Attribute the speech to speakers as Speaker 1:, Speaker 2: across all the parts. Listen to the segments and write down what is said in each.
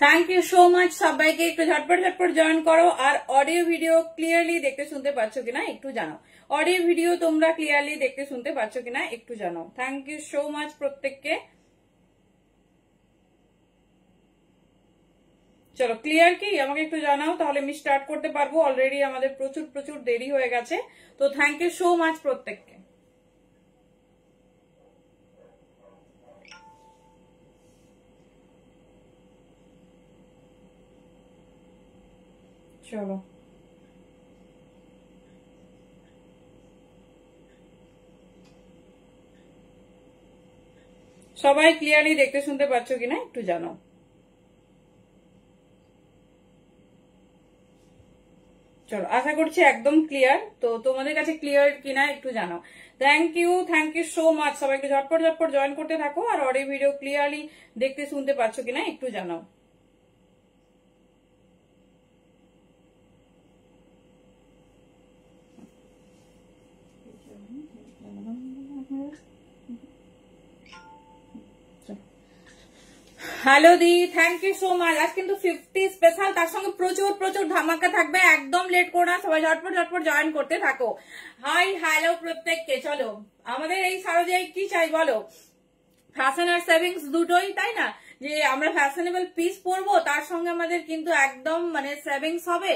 Speaker 1: Thank you so much সবাইকে। একটু ঝটপট ঝটপট জয়েন করো। আর অডিও ভিডিও ক্লিয়ারলি দেখতে শুনতে পাচ্ছ কিনা একটু জানাও। অডিও ভিডিও তোমরা ক্লিয়ারলি দেখতে শুনতে পাচ্ছ কিনা একটু জানাও। থ্যাংক ইউ সো মাচ প্রত্যেককে। চলো ক্লিয়ার কি আমাকে একটু জানাও, তাহলে আমি স্টার্ট করতে পারবো। অলরেডি আমাদের প্রচুর প্রচুর দেরি হয়ে গেছে। তো থ্যাংক ইউ সো মাচ প্রত্যেককে। চলো সবাই ক্লিয়ারলি দেখতে শুনতে পাচ্ছ কিনা একটু জানাও। চলো আশা করছি একদম ক্লিয়ার। তো তোমাদের কাছে ক্লিয়ার কিনা একটু জানাও। Thank you so much. সবাইকে ঝটপট ঝটপট জয়েন করতে থাকো। আর অডিও ভিডিও ক্লিয়ারলি দেখতে শুনতে পাচ্ছ কিনা একটু জানাও। হ্যালো দি, থ্যাংক ইউ সো মাচ। আজ কিন্তু 50 স্পেশাল, তার সঙ্গে প্রচুর প্রচুর ধামাকা থাকবে। একদম লেট করো না, সবাই ঝটপট ঝটপট জয়েন করতে থাকো। হাই হ্যালো প্রত্যেককে। চলো আমাদের এই শারদীয়ায় কি চাই বলো? ফ্যাশন আর সেভিংস দুটোই, তাই না? যে আমরা ফ্যাশনেবল পিস পরবো, তার সঙ্গে আমাদের কিন্তু একদম মানে সেভিংস হবে,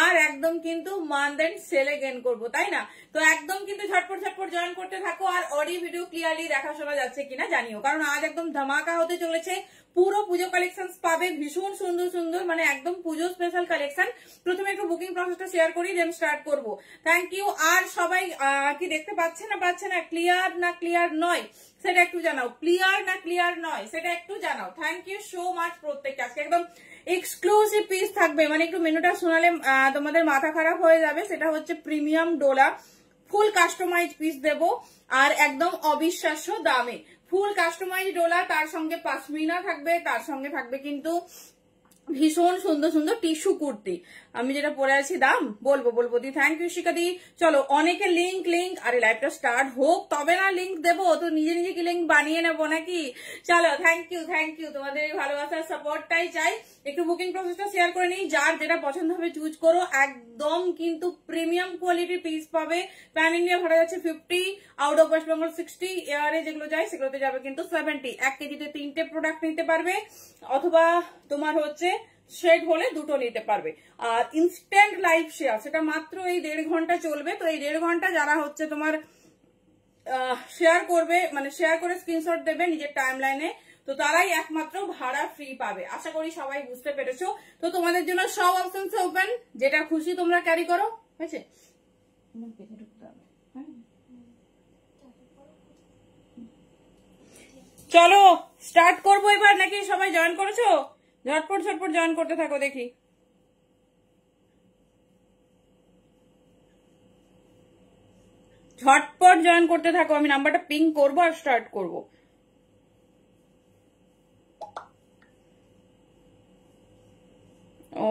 Speaker 1: আর একদম কিন্তু মান্থ এন্ড সেলে গেন করবো, তাই না? তো একদম কিন্তু ঝটপট ঝটপট জয়েন করতে থাকো। আর অডিও ভিডিও ক্লিয়ারলি দেখা শোনা যাচ্ছে কিনা জানিও, কারণ আজ একদম ধামাকা হতে চলেছে। পুরো পুজো কালেকশন পাবে, ভীষণ সুন্দর সুন্দর, মানে একদম পুজো স্পেশাল কালেকশন। প্রথমে একটু বুকিং প্রসেসটা শেয়ার করি, দেন স্টার্ট করবো। Thank you. আর সবাই কি দেখতে পাচ্ছে না ক্লিয়ার না ক্লিয়ার নয় সেটা একটু জানাও। ক্লিয়ার না ক্লিয়ার নয় সেটা একটু জানাও। থ্যাংক ইউ সো মাচ প্রত্যেককে। আজকে একদম এক্সক্লুসিভ পিস থাকবে, মানে একটু মেনুটা শোনালে তোমাদের মাথা খারাপ হয়ে যাবে। সেটা হচ্ছে প্রিমিয়াম ডোলা, ফুল কাস্টমাইজ পিস দেব, আর একদম অবিশ্বাস্য দামে ফুল কাস্টমাইজ ডোলা। তার সঙ্গে পাশমিনা থাকবে, তার সঙ্গে থাকবে কিন্তু ভীষণ সুন্দর সুন্দর টিস্যু কুর্তি। আমি যেটা পরে আছি দাম বলবো দি। থ্যাংক ইউ শিকা দি। চলো অনেকে লিঙ্ক আরে লাইভটা স্টার্ট হোক তবে না লিঙ্ক দেবো, তো নিজে নিজে কি লিঙ্ক বানিয়ে নেবো নাকি? চলো থ্যাংক ইউ তোমাদের ভালোবাসার সাপোর্টটাই চাই। একটু বুকিং প্রসেসটা শেয়ার করে নিই। যার যেটা পছন্দ হবে চুজ করো। একদম কিন্তু প্রিমিয়াম কোয়ালিটির পিস পাবে। প্যান ইন্ডিয়া ভাড়া যাচ্ছে 50, আউট অফ ওয়েস্ট বেঙ্গল 60, এয়ারে যেগুলো যায় সেগুলোতে যাবে কিন্তু 70। 1 কেজিতে 3টে প্রোডাক্ট নিতে পারবে, অথবা তোমার হচ্ছে শেড হলে দুটো নিতে পারবে। আর ইনস্ট্যান্ট লাইভ শেয়ার, সেটা মাত্র এই 1.5 ঘন্টা চলবে। তো এই 1.5 ঘন্টা যারা হচ্ছে তোমার শেয়ার করবে, মানে শেয়ার করে স্ক্রিনশট দেবে নিজের টাইম লাইনে, তো তারাই একমাত্র ভাড়া ফ্রি পাবে। আশা করি সবাই বুঝতে পেরেছো। তো তোমাদের জন্য সব অপশন ওপেন, যেটা খুশি তোমরা ক্যারি করো। হয়েছে? চলো স্টার্ট করবো এবার, নাকি সবাই জয়েন করেছো? ঝটপট ঝটপট জয়েন করতে থাকো দেখি। ঝটপট জয়েন করতে থাকো, আমি নাম্বারটা পিং করবো আর স্টার্ট করবো।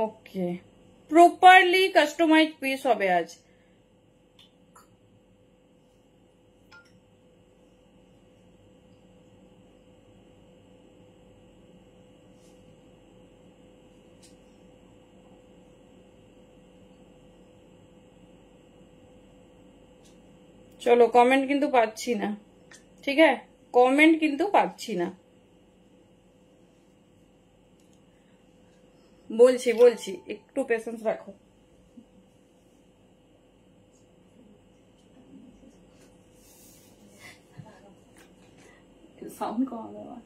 Speaker 1: ওকে, প্রপারলি কাস্টমাইজ পিস হবে আজ। চলো কমেন্ট কিন্তু পাচ্ছি না, ঠিক আছে? কমেন্ট কিন্তু পাচ্ছি না। বলছি একটু পেশেন্স রাখো। সাউন্ড কমা দেওয়া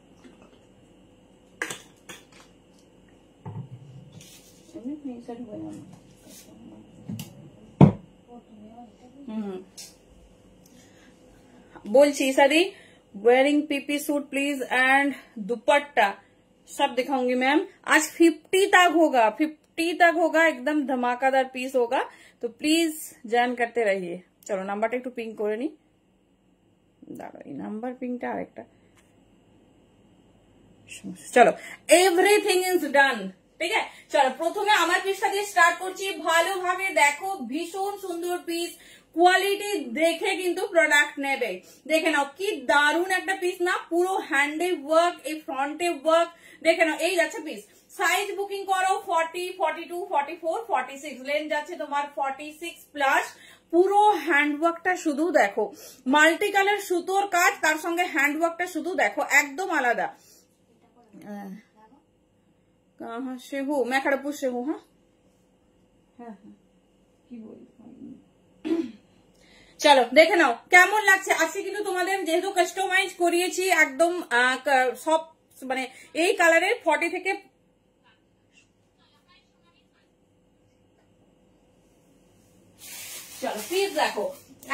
Speaker 1: बोलছি सादी wearing PP suit please and दुपट्टा सब दिखाऊंगी मैम। आज 50 तक होगा, 50 50 तक होगा, एकदम धमाकादार पीस होगा, तो प्लीज जॉइन करते रहिए। चलो नाम्बारটা একটু পিং করে নি, দাঁড়াও এই নাম্বার পিংটা আরেকটা, চলো এভরিথিং ইজ ডান। ঠিক আছে, চলো প্রথমে আমার পিসটা দিয়ে স্টার্ট করছি। ভালোভাবে দেখো, ভীষণ সুন্দর পিস, কোয়ালিটি দেখে কিন্তু প্রোডাক্ট নেবে। দেখে নাও কি দারুণ একটা পিস না, পুরো হ্যান্ডে ওয়ার্ক, এই ফ্রন্টে ওয়ার্ক, দেখে নাও। এই যাচ্ছে পিস, সাইজ বুকিং করো 40, 42, 44, 46, লেন্থ যাচ্ছে তোমার 46 প্লাস। পুরো হ্যান্ডওয়ার্কটা শুধু দেখো, মাল্টি কালার সুতোর কাজ, তার সঙ্গে হ্যান্ডওয়ার্কটা শুধু দেখো, একদম আলাদা। कहाँ से हूँ मैं? खड़गपुर से हूँ। हाँ কি বলি, চলো দেখে নাও কেমন লাগছে। আজকে কিন্তু তোমাদের যেহেতু কাস্টমাইজ করিয়েছি একদম সব, মানে এই কালারের 40 থেকে, চলো পিস দেখো,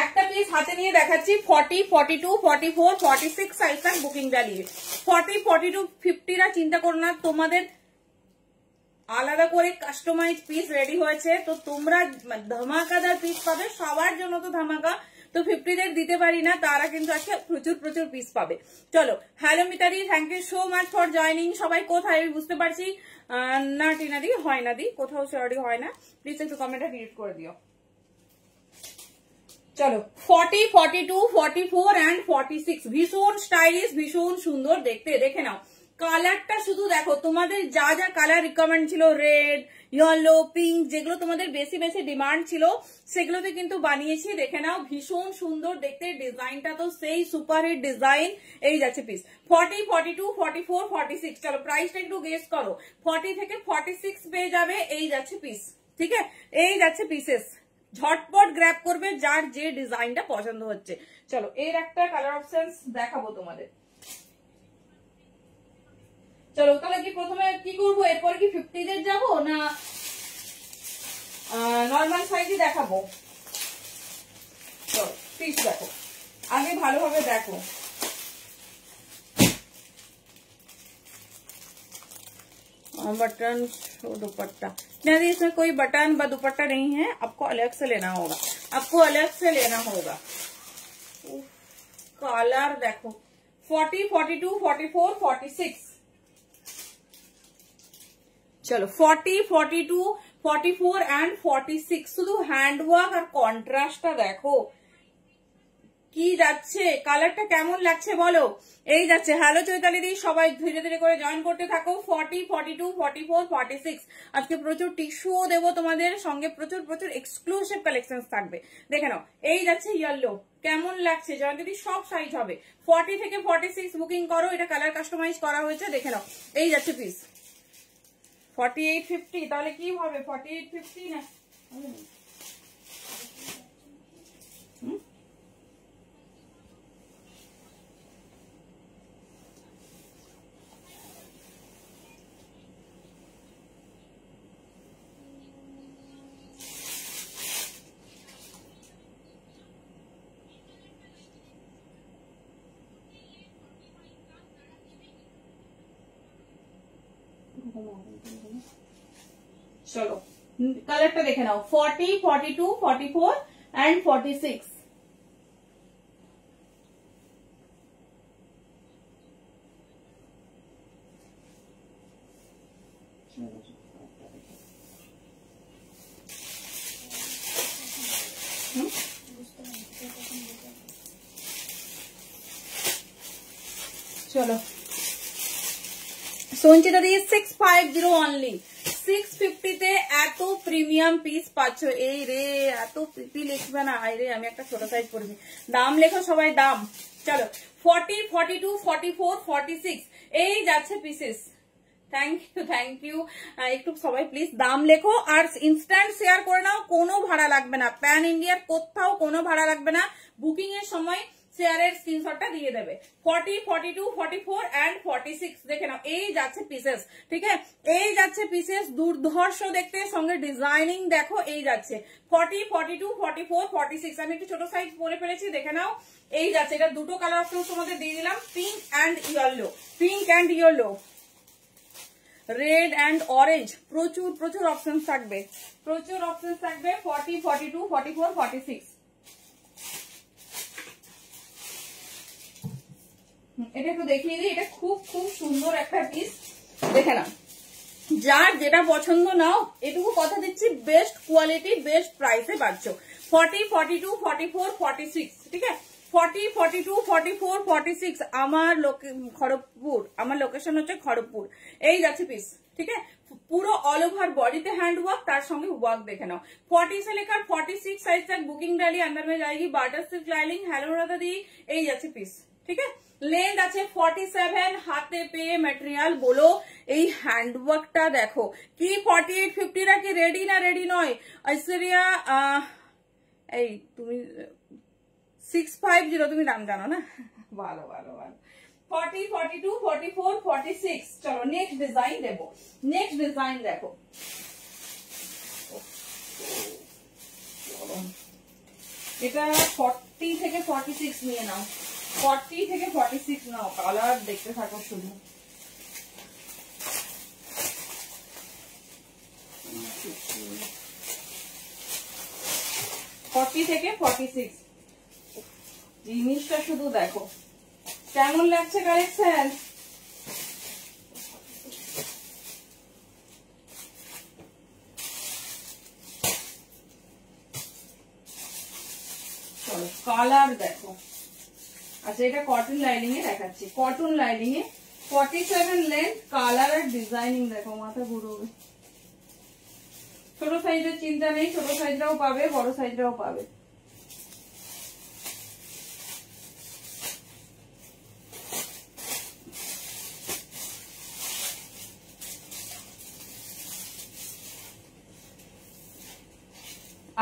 Speaker 1: একটা পিস হাতে নিয়ে দেখাচ্ছি। 40, 42, 44, 46 সাইজ তক বুকিং ডালিয়ে 40, 42, 50 চিন্তা করো না, তোমাদের আলাদা করে কাস্টমাইজ পিস রেডি হয়েছে, তো তোমরা ধামাকাদার পিস পাবে। সবার জন্য তো ধামাকা, তো 50 দিতে পারি না, তারা কিন্তু আজকে প্রচুর প্রচুর পিস পাবে। চলো, হ্যালো মিতাদি, thank you so much for joining. সবাই কোথায় আমি বুঝতে পারছি না, টিনাদি হয় না, দি কোথাও সরি হয় না, প্লিজ একটু কমেন্টটা ডিলিট করে দিও। চলো 40, 42, 44 এন্ড 46 ভীষণ স্টাইলিশ, ভীষণ সুন্দর দেখতে। দেখে নাও কালারটা শুধু দেখো, তোমাদের যা যা কালার রিকমেন্ড ছিল, রেড, ইয়েলো, পিঙ্ক, যেগুলো তোমাদের বেশি বেশি ডিমান্ড ছিল সেগুলোতে কিন্তু বানিয়েছি। দেখে নাও ভীষণ সুন্দর দেখতে, ডিজাইনটা তো সেই সুপারহিট ডিজাইন। এই যাচ্ছে পিস 40, 42, 44, 46। চলো প্রাইসটা একটু গেস করো, 40 থেকে 46 পেয়ে যাবে। এই যাচ্ছে পিস, ঠিক আছে, এই যাচ্ছে পিসেস, ঝটপট গ্র্যাব করবে যার যে ডিজাইনটা পছন্দ হচ্ছে। চলো এর একটা কালার অপশন দেখাবো তোমাদের। চলো তাহলে কি প্রথমে কি করবো, এরপর কি 50 যাবো না নর্মাল সাইজই দেখাবো? চলো পিস দেখো, আগে ভালোভাবে দেখো। बटन दुपट्टा नहीं, इसमें कोई बटन व दुपट्टा नहीं है, आपको अलग से लेना होगा, आपको अलग से लेना होगा। कलर देखो 40, 42, 44, 46। चलो 40, 42, 44 एंड 46 শুধু হ্যান্ডওয়ার্ক আর কন্ট্রাস্টটা দেখো কি যাচ্ছে, কালারটা কেমন লাগছে বলো। এই যাচ্ছে, হ্যালো চৈতালি দি, সবাই ধীরে ধীরে করে জয়েন করতে থাকো। 40, 42, 44, 46 আজকে প্রচুর টিস্যুও দেবো তোমাদের সঙ্গে, প্রচুর প্রচুর এক্সক্লুসিভ কালেকশন থাকবে। দেখে নাও এই যাচ্ছে ইয়েলো, কেমন লাগছে জয়ন্তী? সব সাইজ হবে, 40 থেকে 46 বুকিং করো, এটা কালার কাস্টমাইজ করা হয়েছে। দেখে নাও এই যাচ্ছে পিস 48, 50, তাহলে কি হবে 48, 50 না চলো কালারটা দেখে নাও 40, 42, 44 এন্ড 46। চলো সঞ্চিতা দিয়ে 650 অনলি, 650 তে এত প্রিমিয়াম পিস পাচ্ছ। এই রে এত প্রীতি লিখবে না, আই রে আমি একটা ছোট সাইজ করেছি, দাম লেখো সবাই দাম। চলো 40, 42, 44, 46 এই যাচ্ছে পিসেস। থ্যাংক ইউ একটু সবাই প্লিজ দাম লেখো আর ইনস্ট্যান্ট শেয়ার করে নাও, কোনো ভাড়া লাগবে না, প্যান ইন্ডিয়ার কোথাও কোনো ভাড়া লাগবে না। বুকিং এর সময় শেয়ারের স্ক্রিনশটটা দিয়ে দেবে। 40, 42, 44 এন্ড 46 দেখে নাও এই যাচ্ছে পিসেস, ঠিক আছে, এই যাচ্ছে পিসেস, দুর্ধর্ষ দেখতে, সঙ্গে ডিজাইনিং দেখো। এই যাচ্ছে 40, 42, 44, 46 আমি একটু ছোট সাইজ বলে ফেলেছি, দেখে নাও এই যাচ্ছে। এটা দুটো কালার অপশন তোমাদের দিয়ে দিলাম, pink and yellow, pink and yellow. Red and orange, প্রচুর প্রচুর অপশন থাকবে, প্রচুর অপশন থাকবে। 40, 42, 44, 46। এটা একটু দেখিয়ে দিই, এটা খুব খুব সুন্দর একটা পিস, দেখে না। যার যেটা পছন্দ নাও, এটুকু কথা দিচ্ছি, বেস্ট কোয়ালিটি বেস্ট প্রাইসে পাচ্ছ। 40, 42, 44, 46, ঠিক আছে। 40, 42, 44, 46 আমার খড়গপুর, আমার লোকেশন হচ্ছে খড়গপুর। এই যাচ্ছে পিস, ঠিক আছে। পুরো অল ওভার বডিতে हैंड वर्क, তার সঙ্গে ওয়ার্ক দেখে নাও। 40 से लेकर 46 साइज तक बुकिंग डाली, अंदर में जाएगी butter silk lining. Hello Radha di, এই যাচ্ছে পিস, ঠিক আছে। লেন্থ আছে 47, হাতে পেয়ে ম্যাটেরিয়াল বলো। এই হ্যান্ডওয়ার্কটা দেখো কি 48, 50 রা কি রেডি না রেডি নয়? ঐশ্বরিয়া, এই তুমি 650 তুমি নাম জানো না, ভালো ভালো ভালো। 40, 42, 44, 46। চলো নেক্সট ডিজাইন দেবো, নেক্সট ডিজাইন দেখো। এটা 40 থেকে 46 নিয়ে নাও, 40 থেকে 46 নাও, কালার দেখতে থাকো শুধু। থেকে 46 জিনিসটা শুধু দেখো কেমন লাগছে কালেকশন। চলো কালার দেখো। আচ্ছা এটা কটন লাইনিং এ দেখাচ্ছি, কটন লাইনিং এ 47 লেন্থ, কালার আর ডিজাইনিং দেখো, মাথা ঘুরবে। ছোট সাইজের চিন্তা নেই, ছোট সাইজটাও পাবে, বড় সাইজটাও পাবে।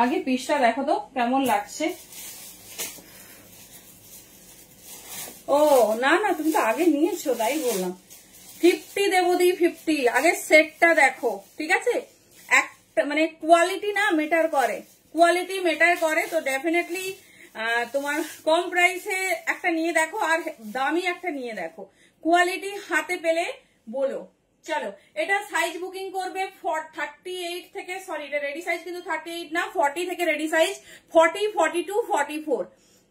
Speaker 1: আগে পিসটা দেখো তো কেমন লাগছে। ও না না, তুমি তো আগে নিয়েছো তাই বললাম। 50 দেবো দি, 50। আগে সেটটা দেখো, ঠিক আছে। একটা মানে কোয়ালিটি না মেটার করে, কোয়ালিটি মেটার করে। তো ডেফিনেটলি তোমার কম প্রাইসে একটা নিয়ে দেখো আর দামি একটা নিয়ে দেখো, কোয়ালিটি হাতে পেলে বলো। চলো এটা সাইজ বুকিং করবে 38 থেকে, সরি এটা রেডি সাইজ কিন্তু 38 না, 40 থেকে ready size. 40, 42, 44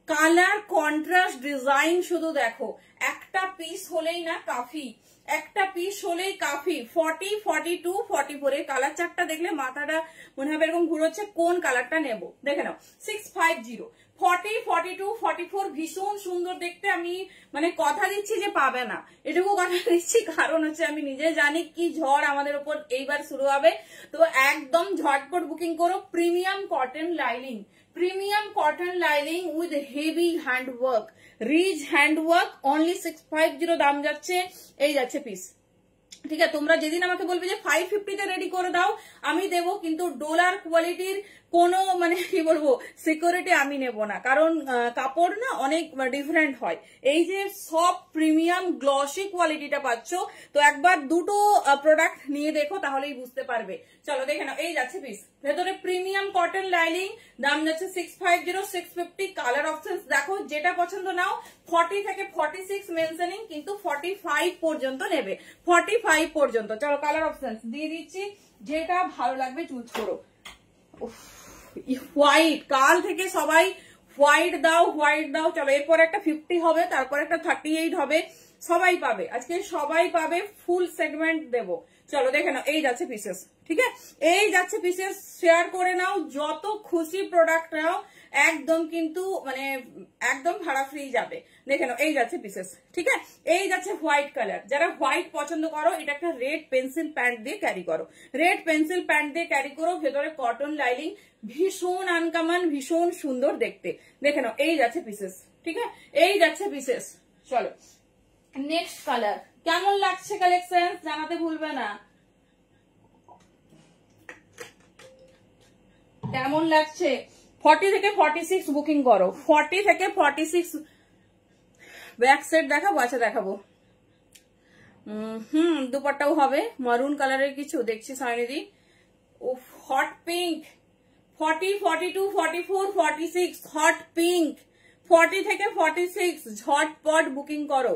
Speaker 1: colour contrast design শুধু দেখো। একটা পিস হলেই না কাফি, একটা পিস হলেই কাফি। 40, 42, 44 এর কালার চারটা দেখলে মাথাটা মনে হবে এরকম ঘুরোচ্ছে, কোন কালারটা নেব দেখে নাও। 650, 40, 42, 44 ভীষণ সুন্দর দেখতে। আমি মানে কথা দিচ্ছি যে পাবে না, এটুকু কথা দিচ্ছি, কারণ হচ্ছে আমি নিজে জানি কি ঝড় আমাদের উপর এইবার শুরু হবে। তো একদম ঝটপট বুকিং করো। Premium cotton lining, premium cotton lining with heavy handwork, rich handwork, only 650 দাম যাচ্ছে। এই যাচ্ছে পিস, ঠিক আছে। তোমরা যেদিন আমাকে বলবে যে 550 তে রেডি করে দাও, আমি দেবো, কিন্তু ডলার কোয়ালিটির কোনো মানে কি বলবো সিকিউরিটি আমি নেব না, কারণ কাপড় না অনেক ডিফারেন্ট হয়। এই যে সব প্রিমিয়াম গ্লসি কোয়ালিটিটা পাচ্ছ, তো একবার দুটো প্রোডাক্ট নিয়ে দেখো তাহলেই বুঝতে পারবে। চলো দেখে নাও, এই যাচ্ছে পিস, ভেতরে প্রিমিয়াম কটন লাইনিং, দাম যাচ্ছে 650, 650। কালার অপশন দেখো, যেটা পছন্দ নাও। 40 থেকে 46 মেনশনিং, কিন্তু 45 পর্যন্ত নেবে, 45 পর্যন্ত। চলো কালার অপশন দিয়ে দিচ্ছি, যেটা ভালো লাগবে চুজ করো। হোয়াইট, কাল থেকে সবাই হোয়াইট দাও হোয়াইট দাও। চলো এরপর একটা 50 হবে, তারপর একটা 38 হবে, সবাই পাবে, আজকে সবাই পাবে, ফুল সেগমেন্ট দেবো। চলো দেখে নাও, এই যাচ্ছে পিসেস, ঠিক আছে। এই যাচ্ছে পিসেস, শেয়ার করে নাও, যত খুশি প্রোডাক্ট নাও, একদম কিন্তু মানে একদম ভাড়া ফ্রি যাবে। দেখে নাও, এই যাচ্ছে পিসেস, ঠিক আছে। এই যাচ্ছে হোয়াইট কালার, যারা হোয়াইট পছন্দ করো, এটা একটা রেড পেন্সিল প্যান্ট দিয়ে ক্যারি করো, রেড পেন্সিল প্যান্ট দিয়ে ক্যারি করো, ভেতরে কটন লাইনিং, ভীষণ আনকমন, ভীষণ সুন্দর দেখতে। দেখে নাও, এই যাচ্ছে পিসেস, ঠিক আছে। এই যাচ্ছে পিসেস। চলো নেক্সট কালার, কেমন লাগছে কালেকশন জানাতে ভুলবে না, কেমন লাগছে। 40 থেকে 46 বুকিং করো, 40 থেকে 46। ব্যাক সেট দেখাবো, আচ্ছা দেখাবো। দুপাট্টাও হবে মারুন কালারের কিছু দেখছি সাইনিদি। ও হট পিঙ্ক, 40, 42, 44, 46 হট পিঙ্ক। 40 থেকে 46 ঝটপট বুকিং করো।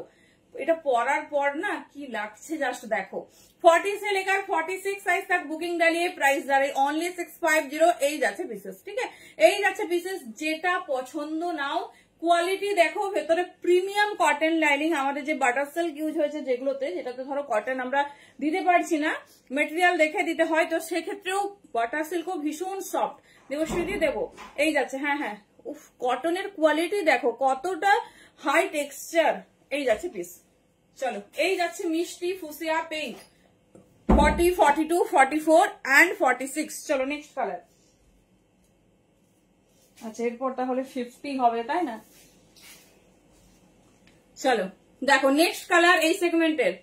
Speaker 1: এটা পরার পর না কি লাগছে জাস্ট দেখো। 40 से लेकर 46 साइज तक बुकिंग डालिए, प्राइस দাঁড়ায় অনলি 650। এই যাচ্ছে পিসেস, ঠিক আছে, এই যাচ্ছে পিসেস। যেটা পছন্দ নাও, কোয়ালিটি দেখো, ভেতরে প্রিমিয়াম কটন লাইনিং, আমাদের যে বাটার সিল্ক ইউজ হয়েছে যেগুলোতে, যেটাতে ধরো কটন আমরা দিতে পারছি না, মেটেরিয়াল দেখে দিতে হয়, তো সেক্ষেত্রেও বাটার সিল্কও ভীষণ সফট, দেবশ্রী দেবো। এই যাচ্ছে, হ্যাঁ হ্যাঁ, উফ, কটনের কোয়ালিটি দেখো কতটা হাই টেক্সচার। এই যাচ্ছে পিস। চলো, এই যাচ্ছে মিষ্টি ফুসিয়া পিঙ্ক, 40, 42, 44 and 46। চলো নেক্সট কালার। আচ্ছা, এরপর তাহলে 50 হবে, তাই না? চলো দেখো নেক্সট কালার এই সেগমেন্টের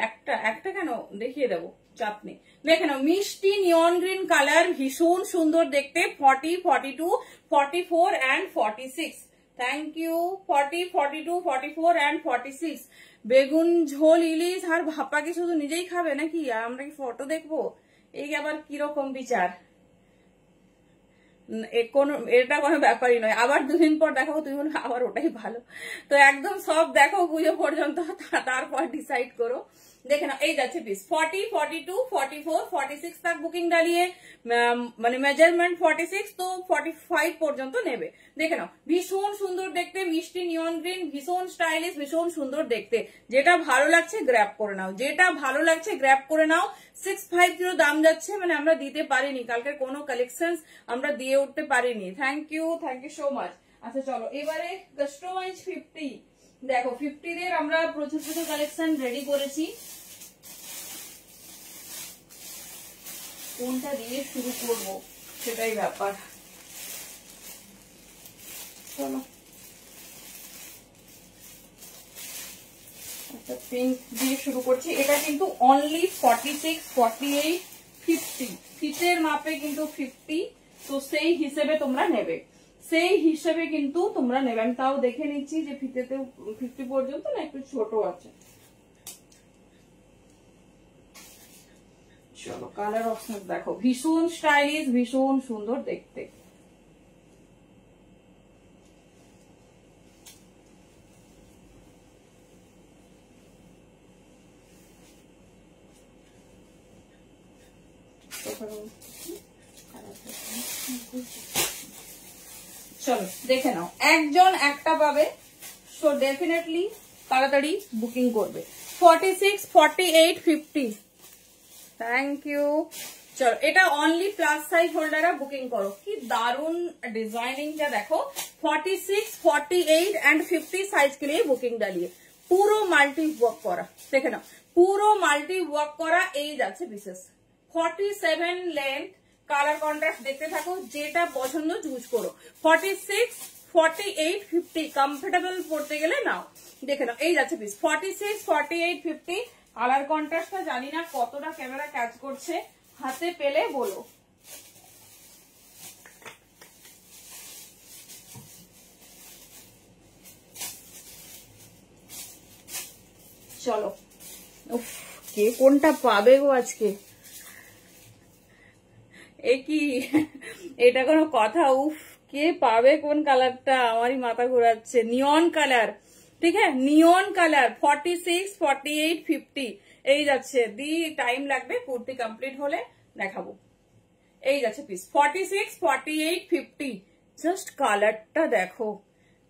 Speaker 1: একটা কেন দেখিয়ে দেবো, চাপ নেই। দেখে নাও, মিষ্টি নিয়ন গ্রিন কালার, ভীষণ সুন্দর দেখতে। 40, 42, 44 and 46। Thank you. 40, 42, 44 and 46। বেগুন ঝোল ইলিশ আর ভাপা কি শুধু নিজেই খাবে নাকি, আর আমরা কি ফটো দেখবো? এই আবার কিরকম বিচার? এটা কোনো ব্যাপারই নয়। আবার দুদিন পর দেখাবো, তুমি বলবে আবার ওটাই ভালো। তো একদম সব দেখো পুজো পর্যন্ত, তারপর ডিসাইড করো। দেখে নাও, এই যাচ্ছে পিস। 40, 42, 44, 46 तक বুকিং ডালিয়ে, মানে মেজারমেন্ট 46, তো 45 পর্যন্ত নেবে। দেখে নাও, ভীষণ সুন্দর দেখতে, মিষ্টি নিয়ন গ্রিন, ভীষণ স্টাইলিশ, ভীষণ সুন্দর দেখতে। যেটা ভালো লাগছে গ্র্যাব করে নাও, যেটা ভালো লাগছে গ্র্যাব করে নাও। 650 দাম যাচ্ছে, মানে আমরা দিতে পারিনি, কালকের কোনো কালেকশন আমরা দিয়ে উঠতে পারিনি। Thank you so much. আচ্ছা চলো, এবারে কাস্টমাইজ 50। দেখো 50 দের আমরা প্রচুর প্রচুর কালেকশন রেডি করেছি। কোনটা দিয়ে শুরু করব সেটাই ব্যাপার। চলো, আচ্ছা পিঙ্ক দিয়ে শুরু করছি। এটা কিন্তু অনলি 46, 48, 50। ফিতের মাপে কিন্তু 50, তো সেই হিসেবে তোমরা নেবে, সেই হিসেবে কিন্তু তোমরা নেবে। আমি তাও দেখে নিচ্ছি যে ফিতেতেও 50 পর্যন্ত না একটু ছোট আছে। চলো, কালার অপশন দেখো, ভীষণ স্টাইলিশ, ভীষণ সুন্দর দেখতে। চলো দেখে নাও, একজন একটা পাবে, সো ডেফিনেটলি তাড়াতাড়ি বুকিং করবে। 46, 48, 50। Thank you. চলো, এটা অনলি প্লাস সাইজ হোল্ডাররা বুকিং করো। কি দারুন ডিজাইনিংটা দেখো। 46, 48 and 50 সাইজ के लिए বুকিং ডালিয়ে, পুরো মাল্টি ওয়ার্ক করা। দেখে নাও, পুরো মাল্টি ওয়ার্ক করা। এই যাচ্ছে বিশেষ 47 লেন্থ, কালার কন্ট্রাস্ট দেখতে থাকো, যেটা পছন্দ চুজ করো। 46, 48, 50 কমফোর্টেবল পড়তে গেলে নাও। দেখে নাও, এই যাচ্ছে পিস। 46, 48, 50। কালার কন্ট্রাস্টটা জানি না কতটা ক্যামেরা ক্যাচ করছে, হাতে পেলে বলো। চলো, উফ, কে কোনটা পাবে গো আজকে? কি এটা কোনো কথা? উফ, কে পাবে কোন কালারটা? আমারই মাথা ঘোরাচ্ছে। নিয়ন কালার, ঠিক হ্যাঁ, নিয়ন কালার। 46, 48, 50 এই যাচ্ছে। টাইম লাগবে কুর্তি কমপ্লিট হলে দেখাবো। এই যাচ্ছে পিস 46, 48, 50। জাস্ট কালারটা দেখো,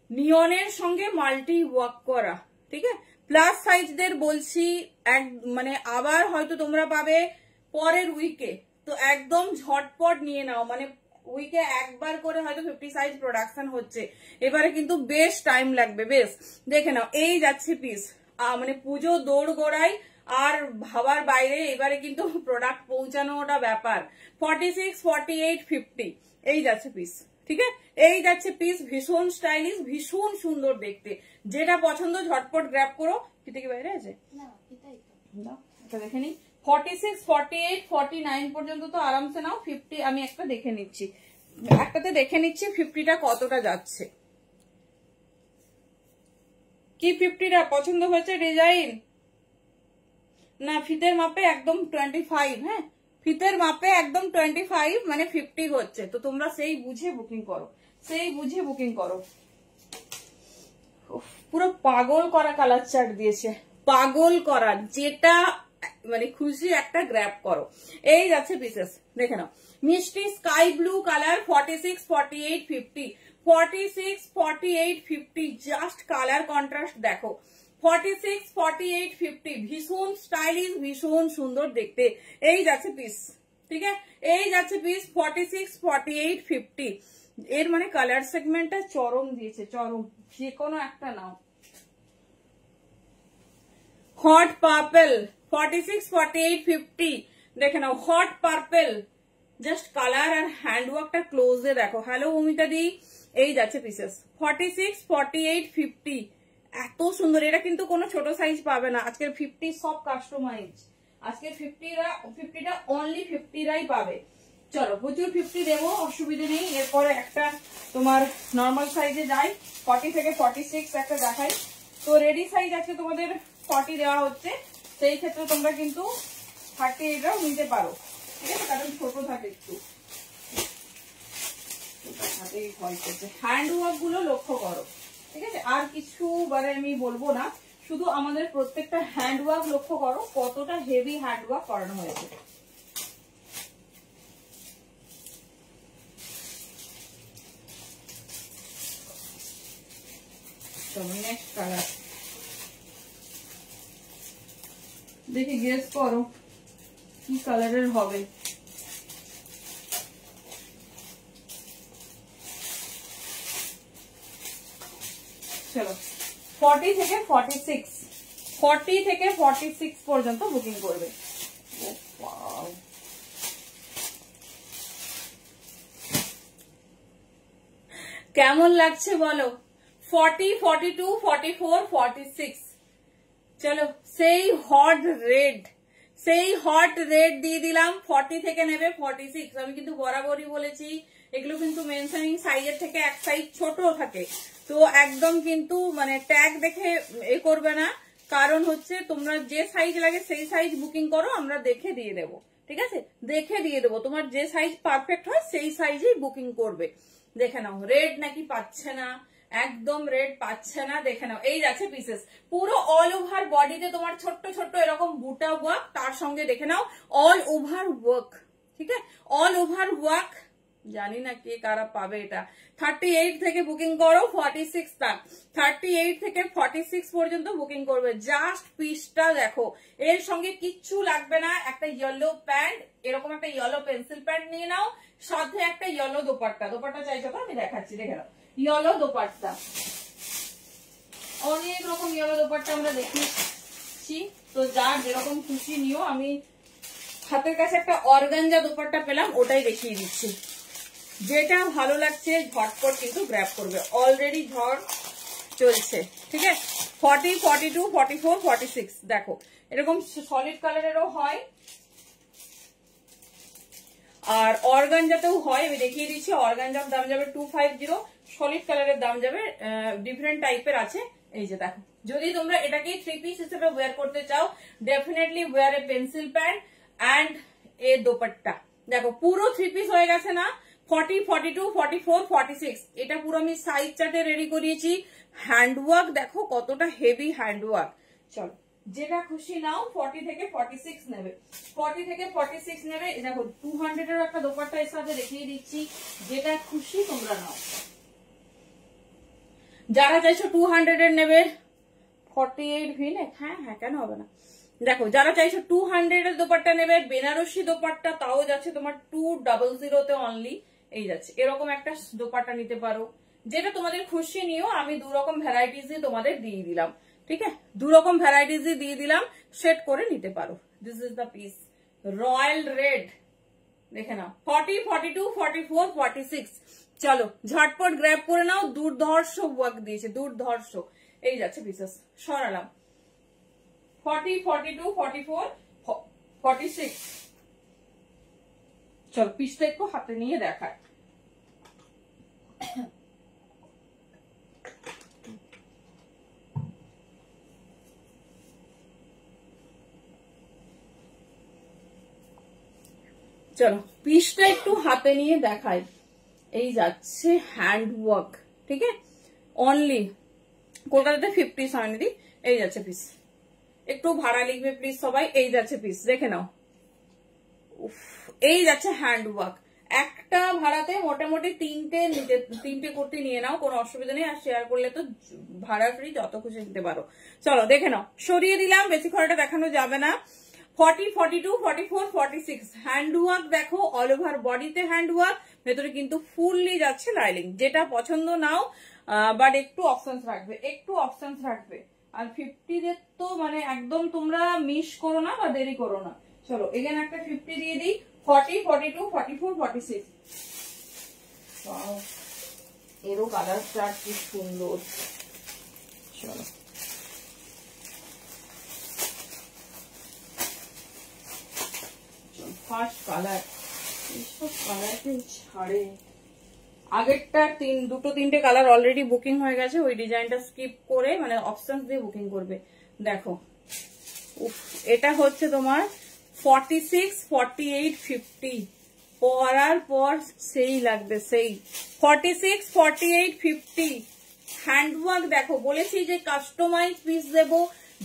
Speaker 1: নিয়নের সঙ্গে মাল্টি ওয়ার্ক করা, ঠিক আছে। প্লাস সাইজদের বলছি, মানে আবার হয়তো তোমরা পাবে পরের উইকে, তো একদম ঝটপট নিয়ে নাও। মানে উইকে একবার করে হয়তো 50 সাইজ প্রোডাকশন হচ্ছে, এবারে কিন্তু বেশ টাইম লাগবে, বেশ। দেখে নাও, এই যাচ্ছে পিস। মানে পুজো দৌড় গোড়াই আর ভাবার বাইরে, এবারে কিন্তু প্রোডাক্ট পৌঁছানোটা ব্যাপার। 46, 48, 50 এই যাচ্ছে পিস, ঠিক আছে। এই যাচ্ছে পিস, ভীষণ স্টাইলিশ, ভীষণ সুন্দর দেখতে। যেটা পছন্দ ঝটপট গ্র্যাব করো। ফিতে কি বাইরে আছে? না, এটা দেখে নি। 46, 48, 49 পর্যন্ত তো আরামসে নাও। 50 আমি একটা দেখে নিচ্ছি, একটাতে দেখে নিচ্ছি 50টা কতটা যাচ্ছে। কি 50টা পছন্দ হয়েছে ডিজাইন? না, ফিতের মাপে একদম 25। হ্যাঁ, ফিতের মাপে একদম 25 মানে 50 হচ্ছে, তো তোমরা সেই বুঝে বুকিং করো, সেই বুঝে বুকিং করো। পুরো পাগল করা কালার চার্ট দিয়েছে, পাগল করা, যেটা মানে খুশি একটা গ্র্যাব করো। এই যাচ্ছে পিসেস, দেখে নাও। মিষ্টি sky blue colour, 46, 48, 50, 46, 48, 50, just colour contrast দেখো। 46, 48, 50, ভীষণ স্টাইলিশ, ভীষণ সুন্দর দেখতে। এই যাচ্ছে পিস, ঠিক আছে, এই যাচ্ছে পিস 46, 48, 50। এর মানে কালার সেগমেন্টটা চরম দিয়েছে, চরম। যে কোনো একটা নাও। হট পার্পল, 46, 48, 50, দেখে নাও। হট পার্পল, জাস্ট কালার আর হ্যান্ডওয়ার্কটা ক্লোজে দেখো। হ্যালো অমিতা দি, এই যাচ্ছে পিসেস 46, 48, 50, এত সুন্দর। এটা কিন্তু কোনো ছোট সাইজ পাবে না আজকের 50 সব কাস্টমাইজ। আজকের 50টা অনলি 50রাই পাবে। চলো প্রচুর 50 দেবো, অসুবিধা নেই। এরপরে একটা তোমার নর্মাল সাইজে যাই, 40 থেকে 46 একটা দেখাই। তো রেডি সাইজ আজকে তোমাদের 40 দেওয়া হচ্ছে, সেই ক্ষেত্রে তোমরা কিন্তু 38রাও নিতে পারো, ঠিক আছে, কারণ ছোট থাকে একটু। হ্যান্ড ওয়ার্ক গুলো লক্ষ্য করো, ঠিক আছে, আর কিছু বারে আমি বলবো না, শুধু আমাদের প্রত্যেকটা হ্যান্ড ওয়ার্ক লক্ষ্য করো, কতটা হেভি হ্যান্ড ওয়ার্ক করানো হয়েছে। নেক্সট কালার দেখে গেস করো কি কালারের হবে। চলো 40 থেকে 46, 40 থেকে 46 পর্যন্ত বুকিং করবে। কেমন লাগছে বলো? 40, 42, 44, 46। চলো সেই হট রেড, সেই হট রেড দিয়ে দিলাম। 40 থেকে নেবে 46। আমি কিন্তু বরাবরই বলেছি এগুলো কিন্তু মেনশনিং সাইজের থেকে এক সাইজ ছোট থাকে, তো একদম কিন্তু মানে ট্যাগ দেখে এ করবে না, কারণ হচ্ছে তোমরা যে সাইজ লাগে সেই সাইজ বুকিং করো, আমরা দেখে দিয়ে দেবো, ঠিক আছে, দেখে দিয়ে দেবো। তোমার যে সাইজ পারফেক্ট হয় সেই সাইজেই বুকিং করবে। দেখে নাও রেড নাকি পাচ্ছে না, একদম রেড পাচ্ছে না, দেখে নাও। এই যাচ্ছে পিসেস, পুরো অল ওভার বডিতে তোমার ছোট্ট ছোট্ট এরকম বুটা ওয়ার্ক, তার সঙ্গে দেখে নাও অল ওভার ওয়ার্ক, ঠিক আছে, অল ওভার ওয়ার্ক। জানি না কে কারা পাবে এটা। 38 থেকে বুকিং করো 46 তক, 38 থেকে 46 পর্যন্ত বুকিং করবে। জাস্ট পিসটা দেখো, এর সঙ্গে কিচ্ছু লাগবে না। একটা ইয়েলো প্যান্ট, এরকম একটা ইয়েলো পেন্সিল প্যান্ট নিয়ে নাও, সাথে একটা ইয়েলো দোপাট্টা। দোপাট্টা চাইছো তো, আমি দেখাচ্ছি, দেখে নাও ইয়েলো দোপাট্টা। অনেক রকম ইয়েলো দোপাট্টা আমরা দেখেছি, তো যার যেরকম খুশি নিও। আমি হাতের কাছে একটা অর্গানজা দোপাট্টা পেলাম, ওটাই দেখিয়ে দিচ্ছি। যেটা ভালো লাগছে ঝটপট কিন্তু গ্র্যাব করবে, অলরেডি ঝড় চলছে, ঠিক আছে। 40, 42, 44, 46 দেখো, এরকম সলিড কালারেরও হয় আর অর্গানজাতেও হয়। আমি দেখিয়ে দিচ্ছি, অর্গানজার দাম যাবে 250, সলিড কালারের দাম যাবে ডিফারেন্ট টাইপের আছে। এই যে দেখো, যদি তোমরা এটাকে 3 পিস হিসেবে ওয়্যার করতে চাও, definitely wear a pencil pant and a dupatta. দেখো পুরো 3 পিস হয়ে গেছে না, 40, 42, 44, 46। এটা পুরো আমি সাইজ চার্টে রেডি করিয়েছি। হ্যান্ডওয়ার্ক দেখো কতটা হেভি হ্যান্ডওয়ার্ক। চলো যেটা খুশি নাও, 40 থেকে 46 নেবে, 40 থেকে 46 নেবে। দেখো 200 এর একটা দোপাট্টা এর সাথে দেখিয়ে দিচ্ছি, যেটা খুশি তোমরা নাও। যারা চাইছো 200 এর নেবে, 48 ভিনেক, হ্যাঁ হ্যাঁ কেন হবে না। দেখো যারা চাইছো 200 এর দোপাট্টা নেবে, বেনারসি দোপাট্টা, তাও যাচ্ছে তোমার 200 তে অনলি। এই যাচ্ছে এরকম একটা দোপাট্টা নিতে পারো, যেটা তোমাদের খুশি নিও। আমি 2 রকম ভ্যারাইটিস তোমাদের দিয়ে দিলাম, ঠিক আছে, 2 রকম ভ্যারাইটিস দিয়ে দিলাম, সেট করে নিতে পারো। This is the piece, royal red. দেখে নাও 40, 42, 44, 46। চলো ঝটপট গ্র্যাব করে নাও, দুর্ধর্ষ ওয়ার্ক দিয়েছে, দুর্ধর্ষ। এই যাচ্ছে পিসেস, সরালাম। 40, 42, 44, 46। চলো পিসটা একটু হাতে নিয়ে দেখায়। চলো পিসটা একটু হাতে নিয়ে দেখাই। এই যাচ্ছে হ্যান্ড ওয়ার্ক, ঠিক আছে, অনলি কলকাতাতে 50 হয়নি দি। এই যাচ্ছে পিস, একটু ভাড়া লিখবে প্লিজ সবাই। এই যাচ্ছে পিস, দেখে নাও। এই যাচ্ছে হ্যান্ড ওয়ার্ক, একটা ভাড়াতে মোটামুটি তিনটে কুর্তি নিয়ে নাও, কোনো অসুবিধা নেই। আর শেয়ার করলে তো ভাড়া ফ্রি, যত খুশি দিতে পারো। চলো দেখে নাও, সরিয়ে দিলাম, বেশি খরটা দেখানো যাবে না। 40, 42, 44, 46 হ্যান্ড ওয়ার্ক দেখো, অল ওভার বডিতে হ্যান্ড ওয়ার্ক, ভেতরে কিন্তু ফুললি যাচ্ছে লাইলিং। যেটা পছন্দ নাও, বাট একটু অপশনস রাখবে, একটু অপশনস রাখবে। আর 50 দের তো মানে একদম তোমরা মিস করো না বা দেরি করো না। চলো এখানে একটা 50 দিয়ে দিই। 40, 42, 44, 46 এরও কালার চার্ট কি সুন্দর। চলো ফার্স্ট কালার, এইসব কালার কেউ ছাড়ে। আগেরটা দুটো তিনটে কালার অলরেডি বুকিং হয়ে গেছে, ওই ডিজাইনটা স্কিপ করে মানে অপশন দিয়ে বুকিং করবে। দেখো এটা হচ্ছে তোমার 46, 48, 50 পরার পর সেই লাগবে, সেই 46, 48, 50 হ্যান্ডওয়ার্ক দেখো। বলেছি যে কাস্টমাইজ পিস দেবো,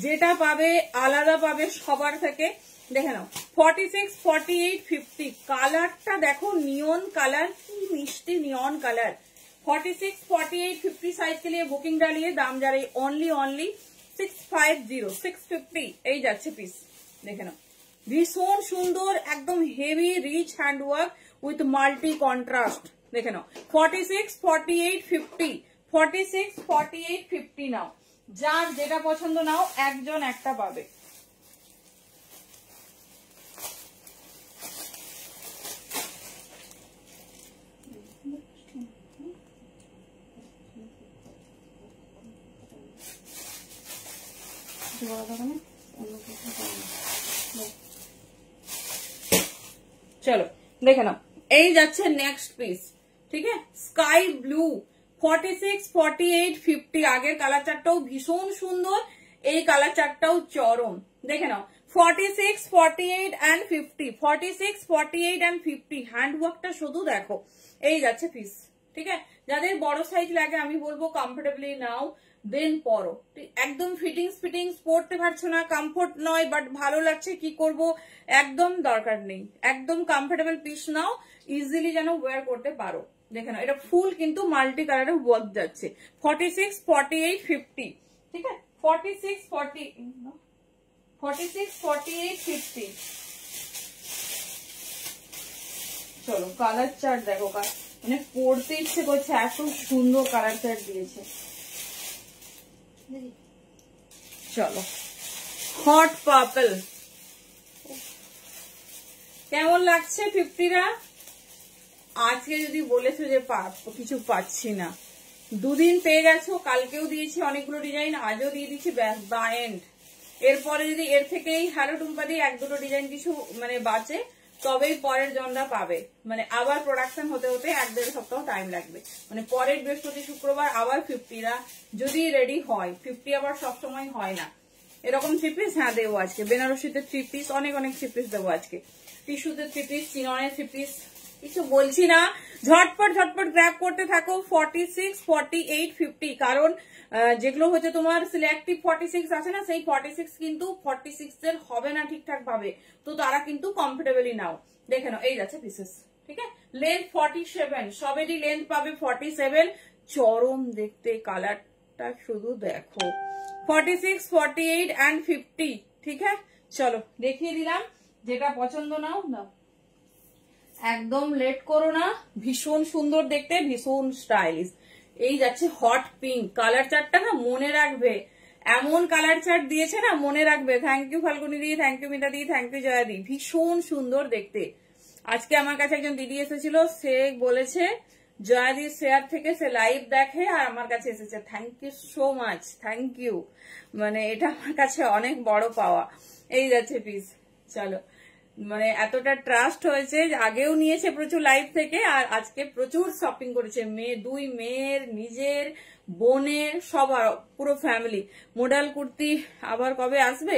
Speaker 1: যেটা পাবে আলাদা পাবে সবার থেকে। দেখে নাও 46, 48, 50 কালারটা দেখো, नियॉन कलर की मिष्टी नियॉन कलर। 46, 48, 50 साइज के लिए बुकिंग डालिए। दाम जा रही ओनली 650, 650 এই যাচ্ছে পিস। দেখে নাও ভীষণ সুন্দর, একদম heavy rich handwork with multi contrast. দেখে নাও 46, 48, 50 46, 48, 50 নাও, যার যেটা পছন্দ নাও, একজন একটা পাবে। চলো দেখে নাও, এই যাচ্ছে নেক্সট পিস। ঠিক আছে, স্কাই ব্লু 46, 48, 50 আগের কালার চারটাও ভীষণ সুন্দর, এই কালার চারটাও চরম। দেখে নাও 46, 48 and 50 46, 48 and 50 হ্যান্ডওয়ার্কটা শুধু দেখো। এই যাচ্ছে পিস। ঠিক আছে, যাদের বড় সাইজ লাগে আমি বলবো কমফোর্টেবলি নাও, দেন পরো। একদম ফিটিংস পরতে পারছো না, কমফোর্ট নয়, বাট ভালো লাগছে, কি করব, একদম দরকার নেই। একদম কমফোর্টেবল পিস নাও, ইজিলি যেন ওয়্যার করতে পারো। দেখে নাও এটা ফুল কিন্তু মাল্টি কালারে ওয়ার্ক যাচ্ছে। 46, 48, 50 ঠিক আছে, 46, 48, 50 চলো কালার চার্ট দেখো, মানে পড়তে ইচ্ছে করছে, এত সুন্দর কালার চার্ট দিয়েছে। চলো হট পার্পল কেমন লাগছে 50রা? আজকে যদি বলেছো যে কিছু পাচ্ছি না, দুদিন পেয়ে গেছো, কালকেও দিয়েছি অনেকগুলো ডিজাইন, আজও দিয়ে দিচ্ছি, ব্যাস দা এন্ড। এরপরে যদি এর থেকেই হ্যালো টুম্পা দিয়ে এক দুটো ডিজাইন কিছু মানে বাঁচে, তবেই পরের জনরা পাবে। মানে আবার প্রোডাকশন হতে হতে 1-1.5 সপ্তাহ টাইম লাগবে। মানে পরের বৃহস্পতি শুক্রবার আবার 50রা যদি রেডি হয়। 50 আবার সবসময় হয় না। এরকম 3 পিস হ্যাঁ দেবো আজকে, বেনারসিতে 3 পিস, অনেক 3 পিস দেবো আজকে, টিস্যুতে 3 পিস, চিননের 3 পিস, কিছু বলছি না, ঝটপট গ্র্যাব করতে থাকো। 46, 48, 50 কারণ যেগুলো হচ্ছে তোমার সিলেক্টিভ 46 আছে না, সেই 46 কিন্তু 46 এর হবে না ঠিকঠাক ভাবে, তো তারা কিন্তু কমফোর্টেবলি নাও। দেখে নাও এই যাচ্ছে পিসেস। ঠিক আছে, লেন্থ 47, সবেরই লেন্থ পাবে 47, চরম দেখতে, কালারটা শুধু দেখো। 46, 48 and 50 ঠিক আছে, চলো দেখিয়ে দিলাম, যেটা পছন্দ নাও নাও, একদম লেট করো না। ভীষণ সুন্দর দেখতে, ভীষণ স্টাইলিশ। এই যাচ্ছে হট পিঙ্ক, কালার চার্টটা না মনে রাখবে, এমন কালার চার্ট দিয়েছে না মনে রাখবে। Thank you Falguni di, thank you Mita di, thank you Jaya di, ভীষণ সুন্দর দেখতে। আজকে আমার কাছে একজন দিদি এসেছিল, সে বলেছে জয়া দি শেয়ার থেকে সে লাইভ দেখে আর আমার কাছে এসেছে। Thank you so much, thank you, মানে এটা আমার কাছে অনেক বড় পাওয়া। এই যাচ্ছে পিস। চলো, মানে এতটা ট্রাস্ট হয়েছে, আগেও নিয়েছে প্রচুর লাইভ থেকে, আর আজকে প্রচুর শপিং করেছে, দুই মেয়ের, নিজের, বোনের, সবার, পুরো ফ্যামিলি। মডেল কুর্তি আবার কবে আসবে?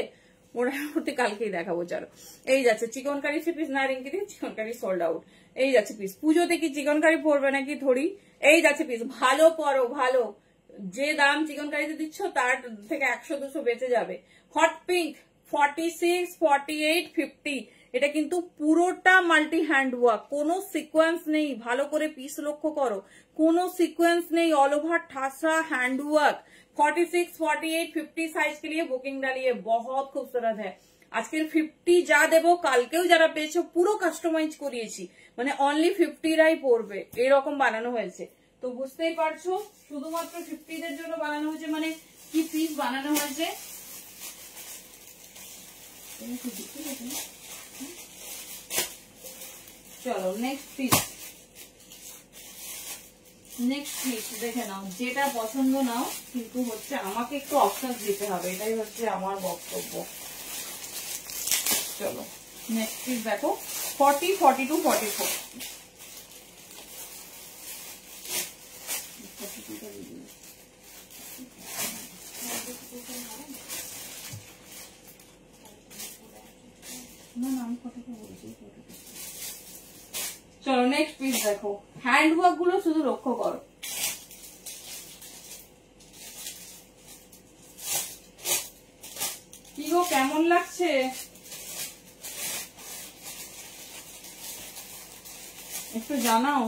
Speaker 1: মডেল কুর্তি কালকেই দেখাবো। চলো এই যাচ্ছে চিকনকারি 3 পিস, না রিঙ্কি দিয়ে চিকনকারি সোল্ড আউট। এই যাচ্ছে পিস, পুজোতে কি চিকনকারি পরবে নাকি থরি? এই যাচ্ছে পিস, ভালো পরো, ভালো যে দাম চিকনকারিতে দিচ্ছ তার থেকে 100-200 বেঁচে যাবে। হট পিঙ্ক 46, 48, 50, এটা কিন্তু পুরোটা মাল্টি হ্যান্ড ওয়ার্ক, কোনো সিকোয়েন্স নেই। ভালো করে পিস লক্ষ্য করো, কোনো সিকোয়েন্স নেই, ऑल ओवर ठासा हैंड वर्क। 46, 48, 50 साइज के लिए बुकिंग डालिए, बहुत खूबसूरत है। আজকের 50 যা দেবো কালকেও যারা পেয়েছো পুরো কাস্টমাইজ করিয়েছি, মানে অনলি 50রাই পড়বে, এরকম বানানো হয়েছে। তো বুঝতেই পারছো শুধুমাত্র 50 দের জন্য বানানো হয়েছে, মানে কি পিস বানানো হয়েছে। চলো নেক্সট পিস দেখে নাও, যেটা পছন্দ নাও, কিন্তু হচ্ছে আমাকে একটু অপশন দিতে হবে, এটাই হচ্ছে আমার বক্তব্য। চলো নেক্সট পিস দেখো, 40, 42, 44। চলো নেক্সট পিস দেখো, হ্যান্ড ওয়ার্ক গুলো শুধু লক্ষ্য করো। কি গো কেমন লাগছে? একটু জানাও।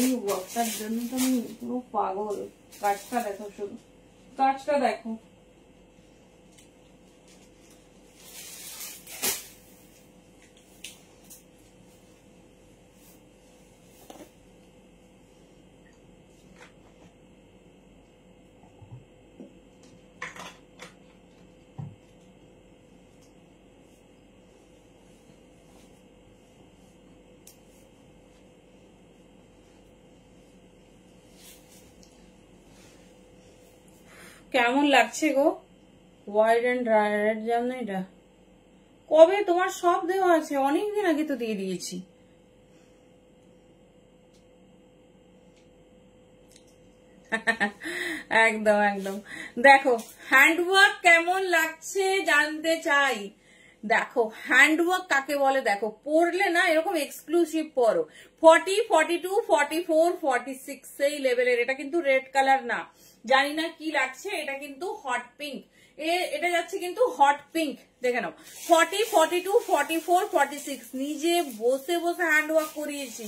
Speaker 1: এই ওয়ার্কটার জন্য তো আমি পুরো পাগল। কাজটা দেখো, শুধু কাজটা দেখো। কেমন লাগছে গো? হোয়াইট এন্ড রেড জাম না এটা? কবে তোমার সব দেওয়া আছে, অনেকদিন আগে তো দিয়ে দিয়েছি। একদম একদম। দেখো হ্যান্ডওয়ার্ক কেমন লাগছে জানতে চাই। দেখো হ্যান্ডওয়ার্ক কাকে বলে, দেখো পরলে না এরকম এক্সক্লুসিভ পরো। 40, 42, 44, 46 সেই লেভেলের। এটা কিন্তু রেড কালার না, জানি না কি লাগছে, এটা কিন্তু হট পিঙ্ক। এটা যাচ্ছে কিন্তু হট পিঙ্ক, দেখে নাও। 40, 42, 44, 46 নিজে বসে বসে হ্যান্ডওয়ার্ক করিয়েছি।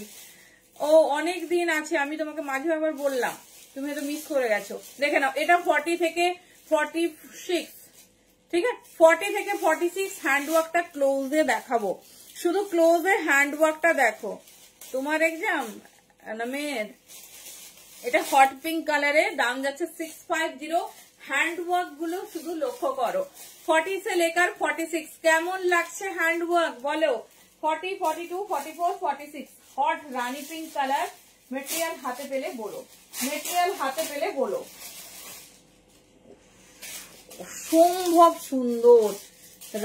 Speaker 1: ও অনেক দিন আছে, আমি তোমাকে মাঝে একবার বললাম, তুমি হয়তো মিস করে গেছো। দেখে নাও, এটা 40 থেকে 46, ঠিক আছে? 40 থেকে 46 হ্যান্ডওয়ার্কটা ক্লোজে দেখাবো, শুধু ক্লোজে হ্যান্ডওয়ার্কটা দেখো। তোমার এক্সাম নামের এটা হট পিঙ্ক কালারের, দাম যাচ্ছে 650। হ্যান্ডওয়ার্ক গুলো শুধু লক্ষ্য করো, 40 से लेकर 46 কেমন লাগছে হ্যান্ডওয়ার্ক বলো। 40, 42, 44, 46 হট রানী পিঙ্ক কালার। মেটেরিয়াল হাতে পেলে বলো, মেটেরিয়াল হাতে পেলে বলো। অসম্ভব সুন্দর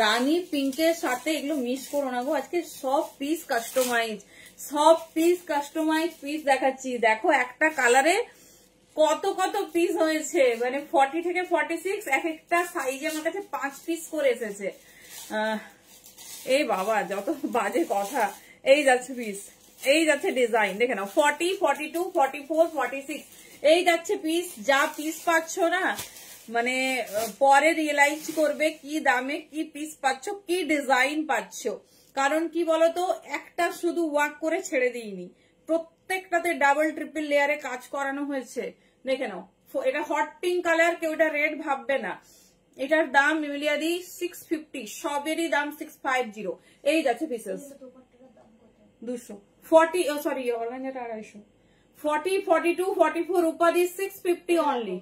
Speaker 1: রানী পিঙ্কের সাথে এগুলো মিস করো না গো। আজকে সব পিস কাস্টমাইজ, সব পিস কাস্টমাইজ পিস দেখাচ্ছি। দেখো একটা কালারে কত কত পিস হয়েছে, মানে 40 থেকে 46 এক একটা সাইজে আমার কাছে 5 পিস করে এসেছে। এই বাবা যত বাজে কথা। এই যাচ্ছে পিস, এই যাচ্ছে ডিজাইন, দেখে নাও। 40, 42, 44, 46 এই যাচ্ছে পিস। যা পিস পাচ্ছ না, মানে পরে রিয়েলাইজ করবে কি দামে কি পিস পাচ্ছ, কি ডিজাইন পাচ্ছ। কারণ কি বলতো, একটা শুধু ওয়ার্ক করে ছেড়ে দিইনি, প্রত্যেকটাতে ডাবল ট্রিপল লেয়ারে কাজ করানো হয়েছে। দেখে নাও, এটা হট পিঙ্ক কালার, কেউ এটা রেড ভাববে না। এটার দাম মিলিয়াদি 650, সবেরই দাম 650। এই যাচ্ছে পিসেস 200, 40 সরি অর্গানজাটা 250। 40, 42, 44 উপাধি 650 অনলি।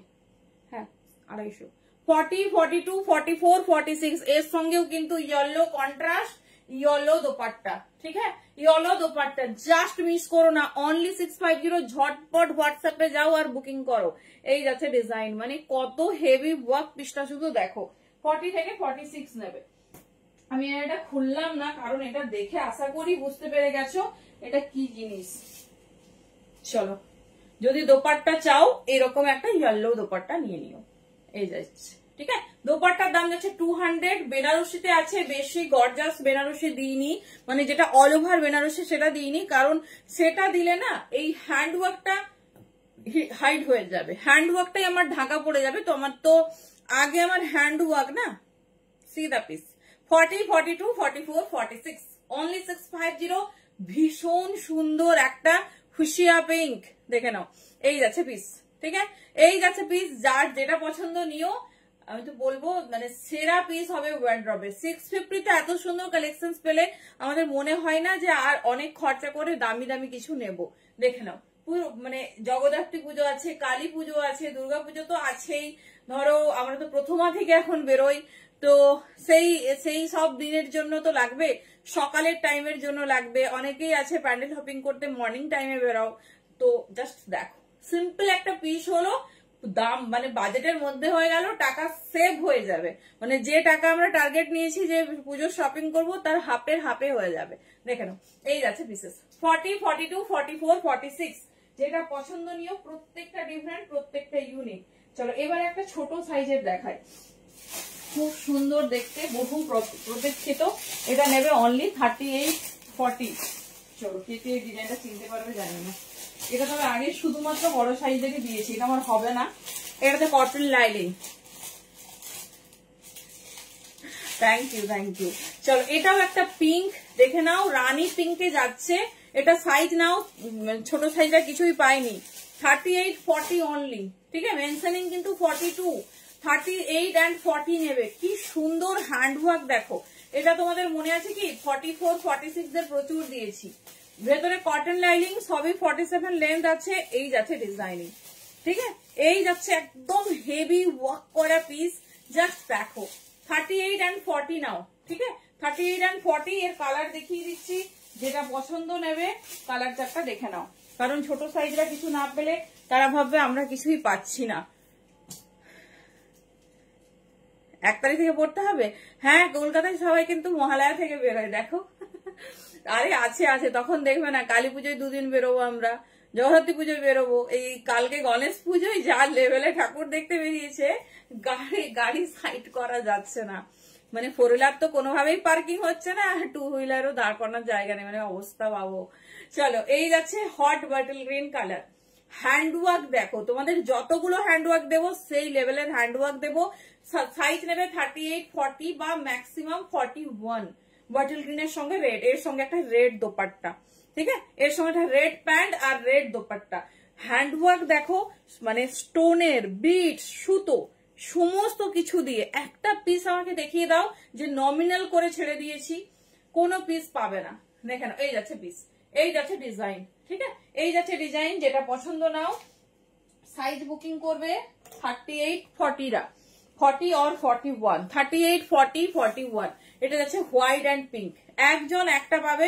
Speaker 1: হ্যাঁ 250। 40, 42, 44, 46 এর সঙ্গেও কিন্তু ইয়েলো কন্ট্রাস্ট, ইয়েলো দোপাট্টা, ঠিক আছে? ইয়েলো দোপাট্টা জাস্ট মিস করো না, অনলি 650। ঝটপট হোয়াটসঅ্যাপে যাও আর বুকিং করো। এই যাচ্ছে ডিজাইন, মানে কত হেভি ওয়ার্ক পিসটা শুধু দেখো। 40 থেকে 46 নেবে। আমি এটা খুললাম না, কারণ এটা দেখে আশা করি বুঝতে পেরে গেছো এটা কি জিনিস। চলো, যদি দোপাট্টা চাও এরকম একটা ইয়েলো দোপাট্টা নিয়ে নিও। এই যাচ্ছে, ঠিক আছে? দোপাট্টার দাম যাচ্ছে 200। বেনারসিতে আছে, বেশি গর্জাস বেনারসি দিইনি, মানে যেটা অল ওভার বেনারসি সেটা দিইনি, কারণ সেটা দিলে না এই হ্যান্ডওয়ার্কটা হাইড হয়ে যাবে, হ্যান্ড ওয়ার্কটাই আমার ঢাকা পড়ে যাবে। তো আমার তো আগে আমার হ্যান্ড ওয়ার্ক না। সি দা পিস 40, 42, 44, 46 অনলি 650। ভীষণ সুন্দর একটা ফুসিয়া পিঙ্ক, দেখে নাও। এই যাচ্ছে পিস, ঠিক আছে, এই যাচ্ছে পিস। যার যেটা পছন্দ নিও। আমি তো বলবো মানে সেরা পিস হবে ওয়ার্ড্রবে। 650 তে এত সুন্দর কালেকশন পেলে আমাদের মনে হয় না যে আর অনেক খরচা করে দামি দামি কিছু নেব। দেখে নাও, পুরো মানে জগদ্ধাত্রী পুজো আছে, কালী পুজো আছে, দুর্গা পুজো তো আছেই। ধরো আমরা তো প্রথমা থেকে এখন বেরোই, তো সেই সব দিনের জন্য তো লাগবে, সকালের টাইমের জন্য লাগবে। অনেকেই আছে প্যান্ডেল শপিং করতে মর্নিং টাইমে বেরাও। তো জাস্ট দেখো, সিম্পল একটা পিস হলো, দাম মানে বাজেটের মধ্যে হয়ে গেল, টাকা সেভ হয়ে যাবে। মানে যে টাকা আমরা টার্গেট নিয়েছি যে পুজোর শপিং করব তার হাফে হয়ে যাবে। দেখে নাও, এই যাচ্ছে পিসেস 40, 42, 44, 46। যেটা পছন্দ নিও, প্রত্যেকটা ডিফারেন্ট, প্রত্যেকটা ইউনিক। চলো এবার একটা ছোট সাইজের দেখাই, খুব সুন্দর দেখতে, বহু প্রতীক্ষিত। এটা নেবে অনলি 38, 40। চলো কে কে ডিজাইনটা চিনতে পারবে জানি না। এটা তো আমি আগে শুধুমাত্র বড় সাইজেরই দিয়েছি, এটা আমার হবে না। এটাতে কটন লাইনিং। Thank you. চলো এটাও একটা পিঙ্ক, দেখে নাও, রানী পিঙ্কে যাচ্ছে। এটা সাইজ নাও, ছোট সাইজটা কিছুই পাইনি। 38, 40 অনলি, ঠিক আছে, মেনশনিং কিন্তু 42, 38 and 40 নেবে। কি সুন্দর হ্যান্ডওয়ার্ক দেখো। এটা তোমাদের মনে আছে কি 44, 46 দের প্রচুর দিয়েছি। ভেতরে কটন লাইনিং, সবই 47 লেন্থ আছে। এই যাচ্ছে ডিজাইনিং, ঠিক আছে, এই যাচ্ছে একদম হেভি ওয়ার্ক করা পিস। জাস্ট দেখো 38 and 40 নাও, ঠিক আছে, 38 and 40। এর কালার দেখিয়ে দিচ্ছি, যেটা পছন্দ নেবে কালার চারটা দেখে নাও। কারণ ছোট সাইজরা কিছু না পেলে তারা ভাববে আমরা কিছুই পাচ্ছি না। 1 তারিখ থেকে পড়তে হবে। হ্যাঁ, কলকাতায় সবাই কিন্তু মহালয়া থেকে বেরোয়, দেখো। আরে আছে, তখন দেখবে না, কালী পুজোয় 2 দিন বেরোবো আমরা, জগদ্ধাত্রী পুজোয় বেরোবো, এই কালকে গণেশ পুজোয় যা লেভেলে ঠাকুর দেখতে বেরিয়েছে, গাড়ি সাইড করা যাচ্ছে না। মানে 4 হুইলার তো কোনোভাবেই পার্কিং হচ্ছে না, 2 হুইলারও দাঁড় করানোর জায়গা নেই, মানে অবস্থা পাবো। চলো এই যাচ্ছে hot bottle green colour. Handwork দেখো, তোমাদের যতগুলো হ্যান্ডওয়ার্ক দেবো সেই লেভেলের হ্যান্ডওয়ার্ক দেবো। সাইজ নেবে 38, 40 বা ম্যাক্সিমাম 41। বটল গ্রিনের সঙ্গে রেড, এর সঙ্গে একটা রেড দোপাট্টা, ঠিক আছে, এর সঙ্গে একটা রেড প্যান্ট আর রেড দোপাট্টা। হ্যান্ডওয়ার্ক দেখো, মানে স্টোনের, বিট, সুতো, সমস্ত কিছু দিয়ে। একটা পিস আমাকে দেখিয়ে দাও যে নমিনাল করে ছেড়ে দিয়েছি, কোনো পিস পাবে না। দেখে নাও, এই যাচ্ছে পিস, এই যাচ্ছে ডিজাইন, ঠিক আছে, এই যাচ্ছে ডিজাইন। যেটা পছন্দ নাও, সাইজ বুকিং করবে 38, 40 রা, 40 or 41, 38, 40, 41। এটা যাচ্ছে হোয়াইট অ্যান্ড পিঙ্ক, একজন একটা পাবে,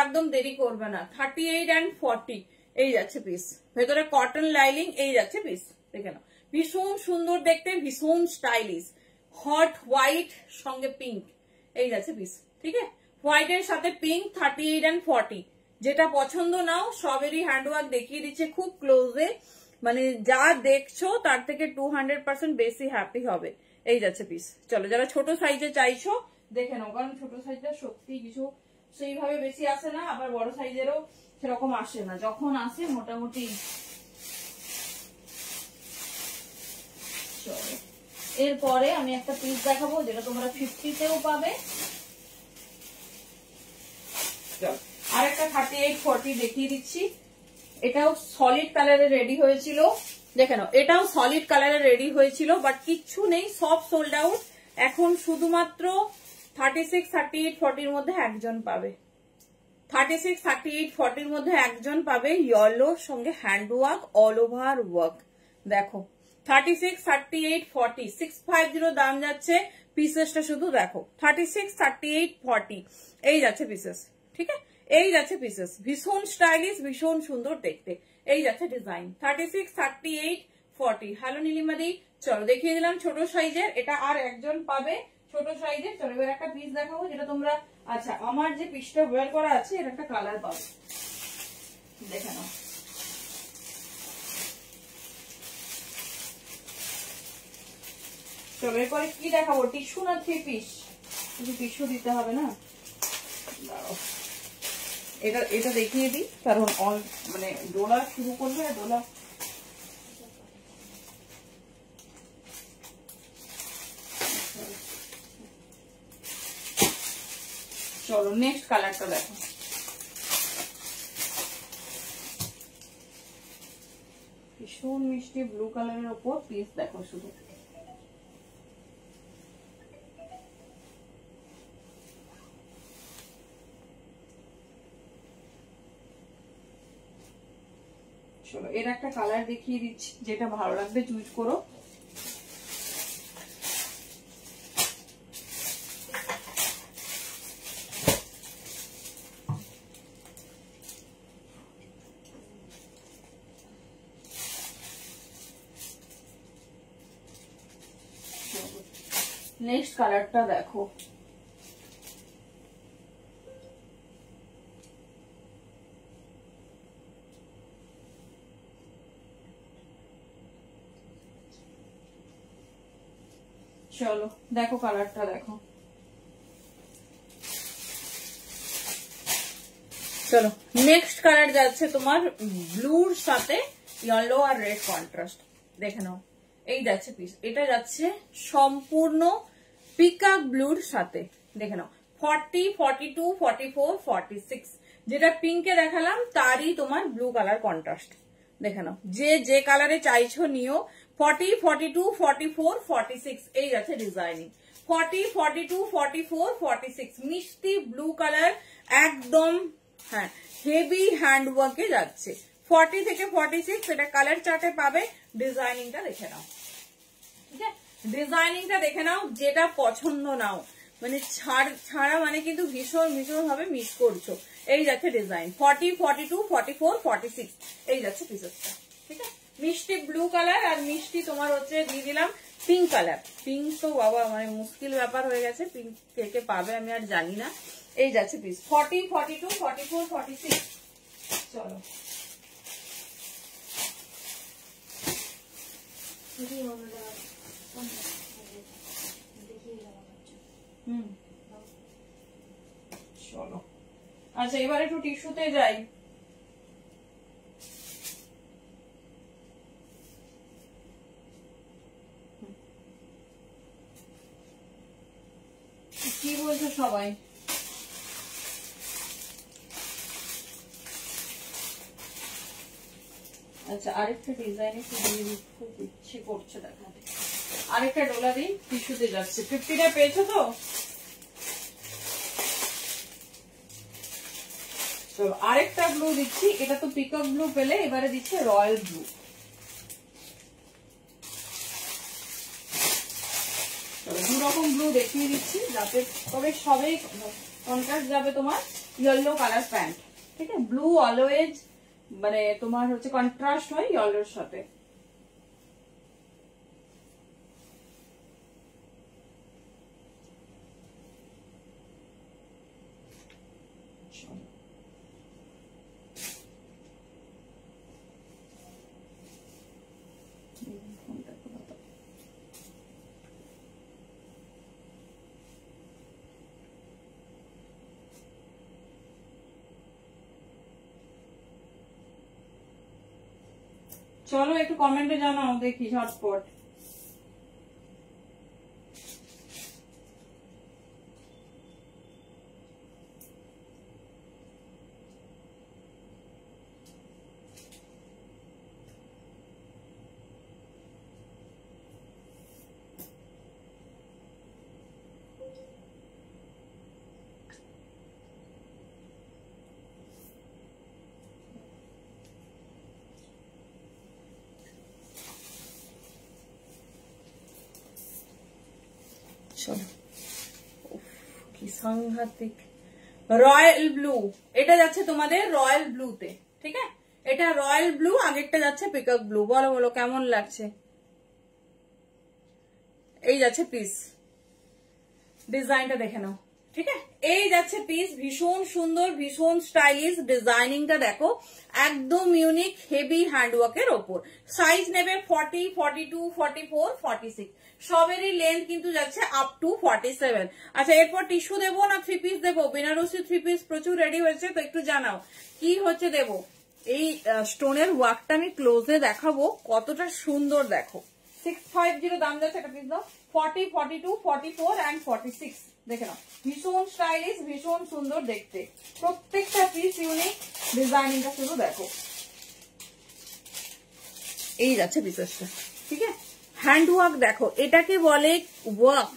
Speaker 1: একদম দেরি করবে না। 38 and 40 এই যাচ্ছে পিস। ভেতরে কটন লাইনিং, এই যাচ্ছে পিস, দেখে নাও। ভীষণ সুন্দর দেখতে, ভীষণ স্টাইলিশ। হট হোয়াইট সঙ্গে পিঙ্ক, এই যাচ্ছে পিস, ঠিক আছে, হোয়াইটের সাথে পিঙ্ক। 38 and 40 যেটা পছন্দ নাও। সবেরই হ্যান্ডওয়ার্ক দেখিয়ে দিচ্ছে খুব ক্লোজে, মানে যা দেখছো তার থেকে 200% বেশি হ্যাপি হবে। এই যাচ্ছে পিস। চলো যারা ছোট সাইজে চাইছো দেখে নাও, কারণ ছোট সাইজের সত্যি কিছু সেইভাবে বেশি আসে না, আবার বড় সাইজেরও সেরকম আসে না, যখন আসে মোটামুটি। চলো এরপরে আমি একটা পিস দেখাবো যেটা তোমরা 50তেও পাবে। আর একটা 38, 40 দেখিয়ে দিচ্ছি। এটাও সলিড কালারে রেডি হয়েছিল, দেখে নাও, এটাও সলিড কালারে রেডি হয়েছিল, বাট কিচ্ছু নেই, সব সোল্ড আউট। এখন শুধুমাত্র 36, 38, 40 মধ্যে একজন পাবে। 36, 38, 40 মধ্যে একজন পাবে। ইয়েলোর সঙ্গে হ্যান্ডওয়ার্ক, অল ওভার ওয়ার্ক। দেখো 36, 38, 40, 650 দাম যাচ্ছে। পিসেসটা শুধু দেখো, 36, 38, 40 এই যাচ্ছে পিসেস, ঠিক আছে, এই যাচ্ছে পিসেস। ভীষণ স্টাইলিশ, ভীষণ সুন্দর দেখতে। এই যাচ্ছে ডিজাইন 36, 38, 40। হ্যালো নীলিমাদি, চলো দেখিয়ে দিলাম ছোট সাইজের। এটা আর একজন পাবে ছোট সাইজের। চলো এবার একটা পিস দেখাবো যেটা তোমরা, আচ্ছা আমার যে পিসটা ওয়্যার করা আছে এর একটা কালার পাবে, দেখে নাও। চলো এরপরে কি দেখাবো, টিস্যু না 3 পিস? শুধু টিস্যু দিতে হবে না, দাঁড়াও এটা দেখিয়ে দিই, কারণ মানে ডোলা শুরু করবে, ডোলা চলো নেক্সট কালারটা দেখো। ভীষণ মিষ্টি ব্লু কালারের ওপর পিস দেখো শুধু। চলো এর একটা কালার দেখিয়ে দিচ্ছি, যেটা ভালো লাগবে চুজ করো। নেক্সট কালারটা দেখো। চলো দেখো কালারটা দেখো। চলো নেক্সট কালার যাচ্ছে তোমার ব্লুর সাথে ইয়েলো আর রেড কন্ট্রাস্ট, দেখে নাও। এই যাচ্ছে পিস, এটা যাচ্ছে সম্পূর্ণ পিকক ব্লুর সাথে, দেখে নাও। 40, 42, 44, 46 যেটা পিঙ্কে দেখালাম তারই তোমার ব্লু কালার কন্ট্রাস্ট, দেখে নাও। যে যে কালারে চাইছো নিও। 40, 42, 44, 46 এই যাচ্ছে ডিজাইনিং। 40, 42, 44, 46 মিষ্টি ব্লু কালার একদম, হ্যাঁ হেভি হ্যান্ডওয়ার্কে যাচ্ছে। 40 থেকে 46 এটা কালার চার্টে পাবে। ডিজাইনিংটা দেখে নাও, ঠিক আছে? ডিজাইনিংটা দেখে নাও, যেটা পছন্দ নাও, মানে ছাড়া মানে কিন্তু ভীষণ ভীষণ ভাবে মিস করছো। এই যাচ্ছে ডিজাইন। 40, 42, 44, 46 এই যাচ্ছে পিসেসটা, ঠিক আছে? মিষ্টি ব্লু কালার আর মিষ্টি তোমার হচ্ছে দিয়ে দিলাম পিঙ্ক কালার। পিঙ্ক তো বাবা মানে মুশকিল ব্যাপার হয়ে গেছে, পিঙ্ক থেকে পাবে আমি আর জানি না। এই যাচ্ছে পিস 40, 42, 44, 46। চলো চলো আচ্ছা এবার একটু টিস্যুতে যাই। কি বলছো সবাই? আচ্ছা আরেকটা ডিজাইন একটু দিয়ে খুব ইচ্ছে করছে দেখাতে। আরেকটা ডোলা দিই, টিস্যুতে যাচ্ছে। 50টা পেয়েছো তো? চলো আরেকটা ব্লু দিচ্ছি। এটা তো পিকক ব্লু পেলে, এবারে দিচ্ছে রয়্যাল ব্লু। দু রকম ব্লু দেখিয়ে দিচ্ছি যাতে, তবে সবই কন্ট্রাস্ট যাবে তোমার ইয়েলো কালার প্যান্ট, ঠিক আছে? ব্লু অলওয়েজ মানে তোমার হচ্ছে কন্ট্রাস্ট হয় ইয়েলোর সাথে। চলো একটু কমেন্টে জানাও দেখি ঝটপট। কি সাংঘাতিক রয়্যাল ব্লু। এটা যাচ্ছে তোমাদের রয়্যাল ব্লুতে, ঠিক আছে? এটা রয়্যাল ব্লু, আগেরটা যাচ্ছে পিকক ব্লু। বলো বলো কেমন লাগছে? এই যাচ্ছে পিস, ডিজাইনটা দেখে নাও, ঠিক আছে? এই যাচ্ছে পিস, ভীষণ সুন্দর, ভীষণ স্টাইলিশ। ডিজাইনিংটা দেখো, একদম ইউনিক হেভি হ্যান্ডওয়ার্কের ওপর। সাইজ নেবে 40, 42, 44, 46 সবেরই লেন্থ কিন্তু যাচ্ছে আপ টু 47। আচ্ছা এরপর টিস্যু দেবো না 3 পিস দেবো? বেনারসি 3 পিস প্রচুর রেডি হয়েছে, তো একটু জানাও কি হচ্ছে দেবো। এই স্টোনের ওয়ার্কটা আমি ক্লোজে দেখাবো, কতটা সুন্দর দেখো। 650 দাম যাচ্ছে। একটা পিস দাও। 40, 42, 44 and 46 দেখে নাও। ভীষণ স্টাইলিশ, ভীষণ সুন্দর দেখতে, প্রত্যেকটা পিস ইউনিক। ডিজাইনিংটা শুধু দেখো, এই যাচ্ছে পিসেসটা, ঠিক আছে। হ্যান্ড ওয়ার্ক দেখো, এটাকে বলে ওয়ার্ক,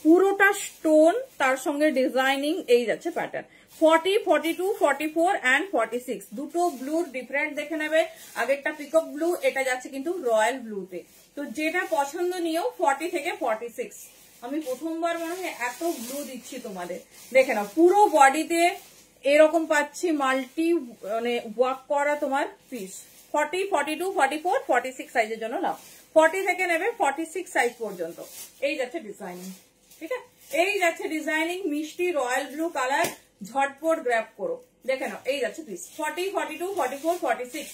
Speaker 1: পুরোটা স্টোন, তার সঙ্গে ডিজাইনিং, এই যাচ্ছে প্যাটার্ন। 40, 42, 44 and 46 দুটো ব্লুর ডিফারেন্ট দেখে নেবে। আগেরটা পিকক ব্লু, এটা যাচ্ছে কিন্তু রয়্যাল ব্লুতে। তো যেটা পছন্দ নিও 40 থেকে 46। আমি প্রথমবার মনে হয় এত ব্লু দিচ্ছি তোমাদের, দেখে নাও। পুরো বডিতে এরকম পাচ্ছি মাল্টি মানে ওয়ার্ক করা তোমার পিস। 40, 42, 44, 46 সাইজের জন্য নাও। 40 থেকে নেবে 46 সাইজ পর্যন্ত। এই যাচ্ছে ডিজাইনিং, ঠিক আছে। এই যাচ্ছে ডিজাইনিং, মিষ্টি রয়্যাল ব্লু কালার। ঝটপট গ্র্যাব করো, দেখে নাও। এই যাচ্ছে পিস 40, 42, 44, 46।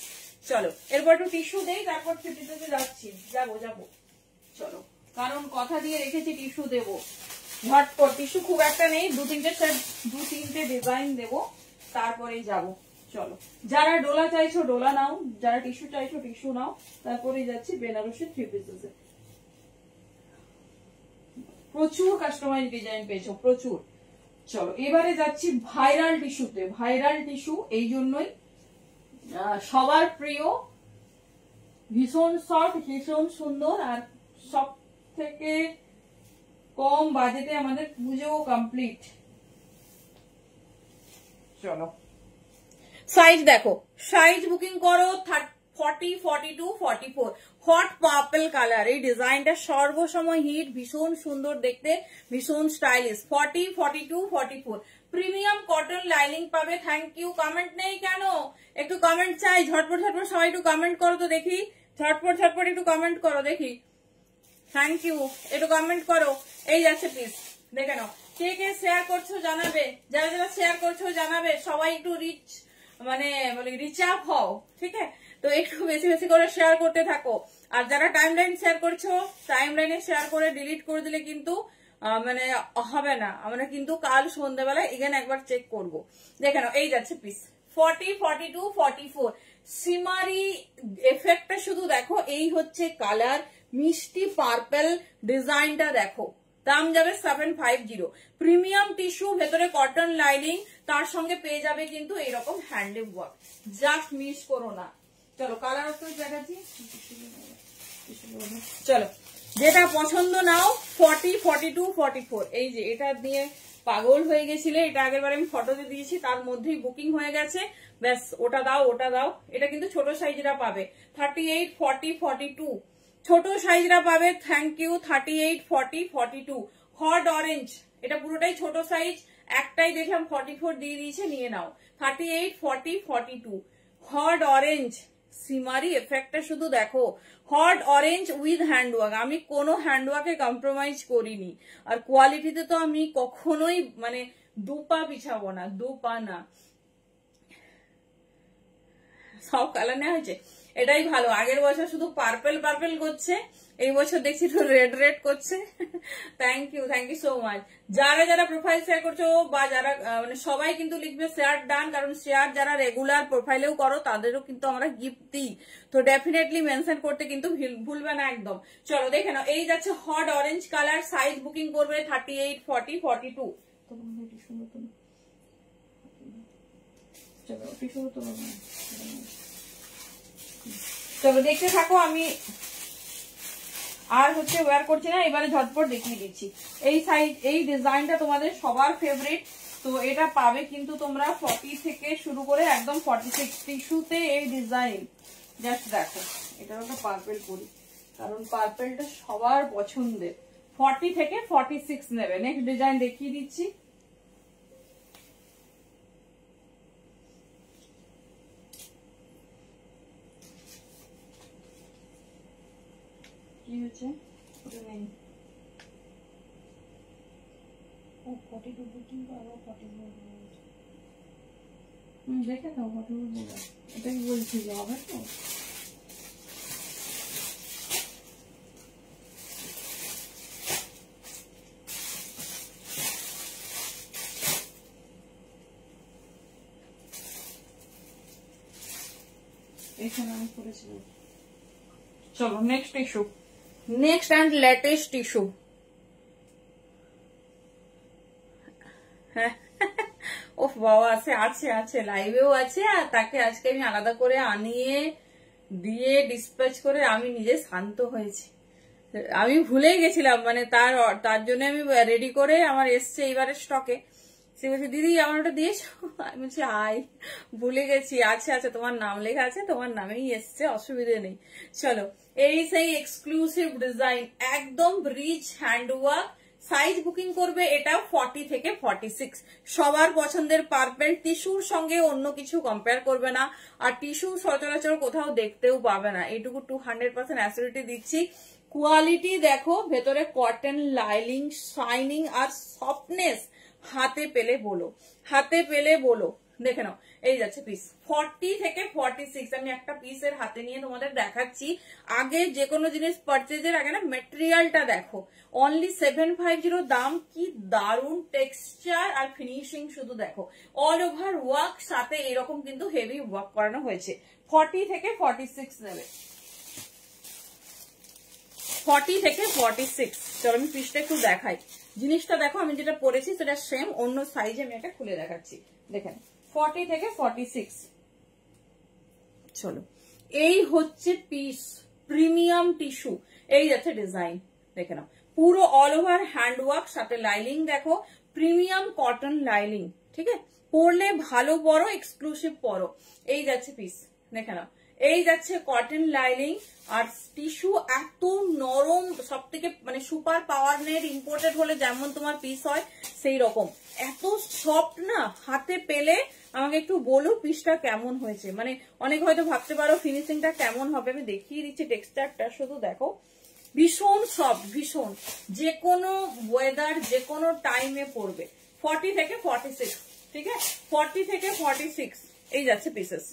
Speaker 1: চলো এরপর একটু টিস্যু দেই, তারপর 50 যাচ্ছি। যাবো চলো, কারণ কথা দিয়ে রেখেছি টিস্যু দেবো। ঝটপট টিস্যু খুব একটা নেই, দু তিনটে ডিজাইন দেবো, তারপরেই যাবো। চলো, যারা ডোলা চাইছো ডোলা নাও, যারা টিস্যু চাইছো টিস্যু নাও। তারপরে যাচ্ছি বেনারসের 3 পিসেসে। প্রচুর কাস্টমাইজ ডিজাইন পেয়েছো, প্রচুর। চলো এবারে যাচ্ছি ভাইরাল টিস্যুতে। ভাইরাল টিস্যু এই জন্যই সবার প্রিয়, ভীষণ সফট, ভীষণ সুন্দর, আর সব থেকে কম বাজেটে আমাদের পুজো কমপ্লিট। চলো সাইজ দেখো, সাইজ বুকিং করো 40, 42, 44। হট পার্পল কালার, এই ডিজাইনটা সর্বসময় হিট, ভীষণ সুন্দর দেখতে, ভীষণ স্টাইলিশ। 40, 42, 44 প্রিমিয়াম কটন লাইনিং পাবে। Thank you. কমেন্ট নেই কেন? একটু কমেন্ট চাই, ঝটপট ঝটপট সবাই একটু কমেন্ট করো তো দেখি। ঝটপট ঝটপট একটু কমেন্ট করো দেখি। থ্যাংক ইউ, একটু কমেন্ট করো। এই যাচ্ছে প্লিজ, দেখে নাও। কে কে শেয়ার করছো জানাবে, যারা যারা শেয়ার করছো জানাবে। সবাই একটু রিচ মানে রিচ আপ হও, ঠিক আছে। তো একটু বেশি বেশি করে শেয়ার করতে থাকো। আর যারা টাইম লাইন শেয়ার করছো, টাইম লাইনে শেয়ার করে ডিলিট করে দিলে কিন্তু মানে হবে না। আমরা কিন্তু কাল সন্ধ্যাবেলায় এখানে একবার চেক করব। দেখে নাও, এই যাচ্ছে পিস 40, 42, 44। সিমারি এফেক্টটা শুধু দেখো, এই হচ্ছে কালার, মিষ্টি পার্পল ডিজাইনটা দেখো। দাম যাবে 750। প্রিমিয়াম টিস্যু, ভেতরে কটন লাইনিং, তার সঙ্গে পেয়ে যাবে কিন্তু এরকম হ্যান্ডেম ওয়ার্ক। জাস্ট মিস করো না। চলো কালার একটু দেখাচ্ছি। চলো যেটা পছন্দ নাও। 40, 42, 44 এই যে এটা দিয়ে পাগল হয়ে গেছিলে। এটা আগের বার আমি ফটোতে দিয়েছি, তার মধ্যেই বুকিং হয়ে গেছে। ব্যাস ওটা দাও, ওটা দাও। এটা কিন্তু ছোট সাইজরা পাবে। 38, 40, 42 ছোট সাইজরা পাবে। Thank you. 38, 40, 42 হট অরেঞ্জ, এটা পুরোটাই ছোট সাইজ। একটাই দেখলাম 44 দিয়ে দিয়েছে, নিয়ে নাও। 38, 40, 42 হট অরেঞ্জ। সিমারি এফেক্টটা শুধু দেখো, হট অরেঞ্জ উইথ হ্যান্ডওয়ার্ক। আমি কোনো হ্যান্ডওয়ার্কে কম্প্রোমাইজ করিনি, আর কোয়ালিটিতে তো আমি কখনোই মানে দুপা পিছাবো না, দুপা না। সব কালার নেওয়া হয়েছে, এটাই ভালো। আগের বছর শুধু পার্পেল পার্পেল করছে, এই বছর দেখছি তো রেড রেড করছে। Thank you so much. যারা যারা প্রোফাইল শেয়ার করছো বা যারা মানে সবাই কিন্তু লিখবে শেয়ার ডান, কারণ শেয়ার যারা রেগুলার প্রোফাইলেও করো তাদেরও কিন্তু আমরা গিফট দিই। তো ডেফিনেটলি মেনশন করতে কিন্তু ভুলবে না একদম। চলো দেখে নাও, এই যাচ্ছে hot orange colour. Size booking করবে 38, 40, 42। চলো দেখতে থাকো, আমি আর হচ্ছে ওয়্যার করছি না, এবারে ঝটপট দেখিয়ে দিচ্ছি। এই সাইজ, এই ডিজাইনটা তোমাদের সবার ফেভারিট। তো এটা পাবে কিন্তু তোমরা 40 থেকে শুরু করে একদম 46 টিস্যুতে এই ডিজাইন। জাস্ট দেখো, এটার একটা পার্পেল করি, কারণ পার্পেলটা সবার পছন্দের। 40 থেকে 46 নেবে। নেক্সট ডিজাইন দেখিয়ে দিচ্ছি। কি হচ্ছে ওটা নেই। ও 42 বুকিং করো, 44 দেখে নাও। 44 বলো, এটাই বলছি যে হবে তো। এখানে আমি করেছিলাম। চলো next issue. Next and latest tissue. হ্যাঁ ও বাবা, আছে আছে আছে, লাইভেও আছে। আর তাকে আজকে আমি আলাদা করে আনিয়ে দিয়ে ডিসপ্যাচ করে আমি নিজে শান্ত হয়েছি। আমি ভুলেই গেছিলাম, মানে তার জন্য আমি রেডি করে আমার এসছে এইবারে স্টকে। সে বলছে দিদি আমার ওটা দিয়েছো, আমি বলছি ভুলে গেছি। আচ্ছা আচ্ছা, তোমার নাম লেখা আছে, তোমার নামেই এসছে, অসুবিধে নেই। চলো, এই সেই এক্সক্লুসিভ ডিজাইন, একদম রিচ হ্যান্ডওয়ার্ক। সাইজ বুকিং করবে এটা 40 থেকে 46, সবার পছন্দের পার্পেল। টিস্যুর সঙ্গে অন্য কিছু কম্পেয়ার করবে না, আর টিস্যু সচরাচর কোথাও দেখতেও পাবে না। এইটুকু 200% অ্যাসিডিটি দিচ্ছি। কোয়ালিটি দেখো, ভেতরে কটন, লাইনিং, শাইনিং আর সফটনেস। হাতে পেলে বলো, হাতে পেলে বলো। দেখে নাও, এই যাচ্ছে পিস 40 থেকে 46। আমি একটা পিসের হাতে নিয়ে তোমাদের দেখাচ্ছি। আগে যে কোনো জিনিস পারচেজের আগে না মেটেরিয়ালটা দেখো। অনলি 750 দাম, কি দারুন টেক্সচার আর ফিনিশিং শুধু দেখো। অল ওভার ওয়ার্ক, সাথে এরকম কিন্তু হেভি ওয়ার্ক করানো হয়েছে। 40 থেকে 46 নেবে, 40 থেকে 46। চলো আমি পিসটা একটু দেখাই। জিনিসটা দেখো, আমি যেটা পরেছি সেটা সেম, অন্য সাইজে আমি এটা খুলে দেখাচ্ছি। দেখেন 40 থেকে 46। চলো, এই হচ্ছে পিস, প্রিমিয়াম টিস্যু। এই যাচ্ছে ডিজাইন, দেখে নাও, পুরো অল ওভার হ্যান্ডওয়ার্ক, সাথে লাইনিং দেখো, প্রিমিয়াম কটন লাইনিং। ঠিক আছে, পরলে ভালো পরো, এক্সক্লুসিভ পরো। এই যাচ্ছে পিস, দেখে নাও, এই যাচ্ছে কটন লাইনিং। আর টিস্যু এত নরম, সব থেকে মানে সুপার পাওয়ার নেট ইম্পোর্টেড হলে যেমন তোমার পিস হয় সেই রকম, এত সফট না। হাতে পেলে আমাকে একটু বলো পিসটা কেমন হয়েছে। মানে অনেক হয়তো ভাবতে পারো ফিনিশিংটা কেমন হবে, আমি দেখিয়ে দিচ্ছি টেক্সচারটা, শুধু দেখো। ভীষণ সফট, ভীষণ, যে কোনো ওয়েদার, যে কোনো টাইমে পরবে। 40 থেকে 46, ঠিক আছে, 40 থেকে 46। এই যাচ্ছে পিসেস,